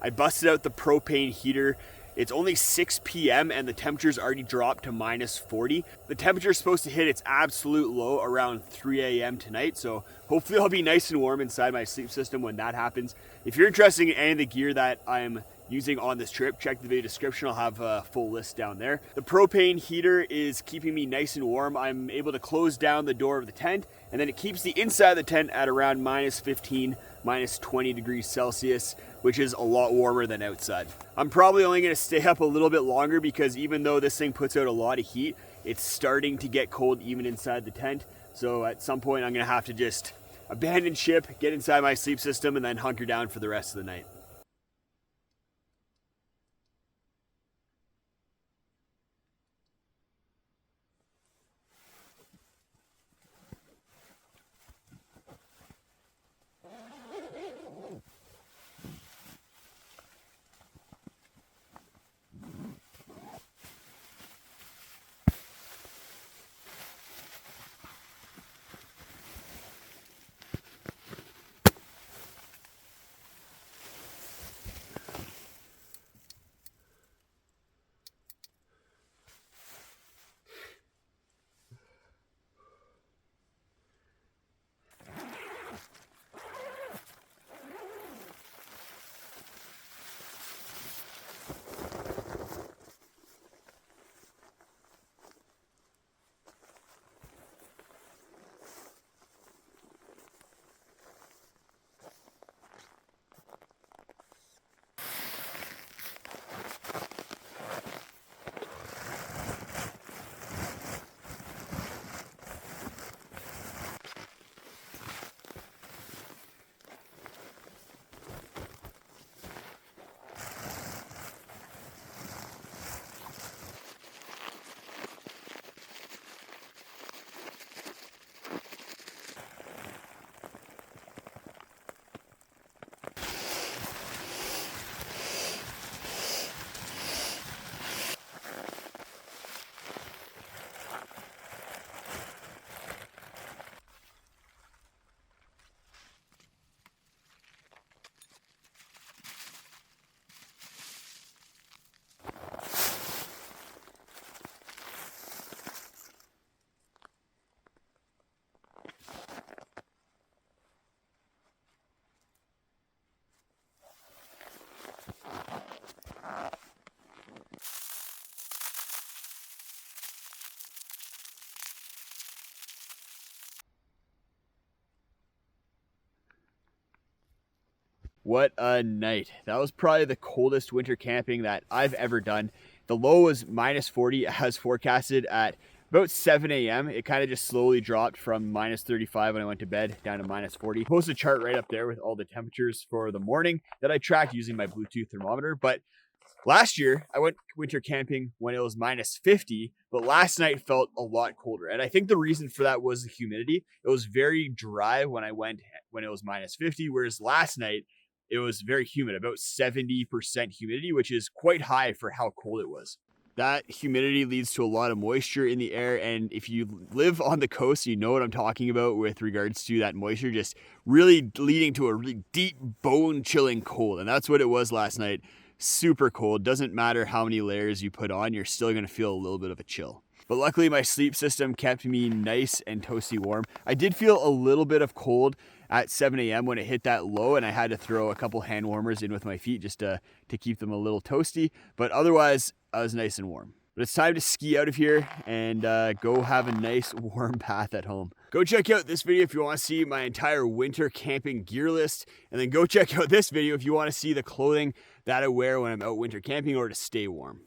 C: I busted out the propane heater. It's only 6 p.m. and the temperature's already dropped to -40. The temperature is supposed to hit its absolute low around 3 a.m. tonight, so hopefully I'll be nice and warm inside my sleep system when that happens. If you're interested in any of the gear that I'm using on this trip, check the video description. I'll have a full list down there. The propane heater is keeping me nice and warm. I'm able to close down the door of the tent, and then it keeps the inside of the tent at around -15, -20 degrees Celsius, which is a lot warmer than outside. I'm probably only gonna stay up a little bit longer because even though this thing puts out a lot of heat, it's starting to get cold even inside the tent. So at some point I'm gonna have to just abandon ship, get inside my sleep system, and then hunker down for the rest of the night. What a night. That was probably the coldest winter camping that I've ever done. The low was -40 as forecasted at about 7 a.m. It kind of just slowly dropped from -35 when I went to bed down to -40. I posted a chart right up there with all the temperatures for the morning that I tracked using my Bluetooth thermometer. But Last year, I went winter camping when it was minus 50, but last night felt a lot colder. And I think the reason for that was the humidity. It was very dry when I went when it was minus 50, whereas last night it was very humid, about 70% humidity, which is quite high for how cold it was. That humidity leads to a lot of moisture in the air, and if you live on the coast, you know what I'm talking about with regards to that moisture just really leading to a really deep, bone-chilling cold, and that's what it was last night. Super cold. Doesn't matter how many layers you put on, you're still going to feel a little bit of a chill. But luckily my sleep system kept me nice and toasty warm. I did feel a little bit of cold at 7 a.m. when it hit that low, and I had to throw a couple hand warmers in with my feet just to keep them a little toasty. But otherwise, I was nice and warm. But it's time to ski out of here and go have a nice warm bath at home. Go check out this video if you want to see my entire winter camping gear list. And then go check out this video if you want to see the clothing that I wear when I'm out winter camping or to stay warm.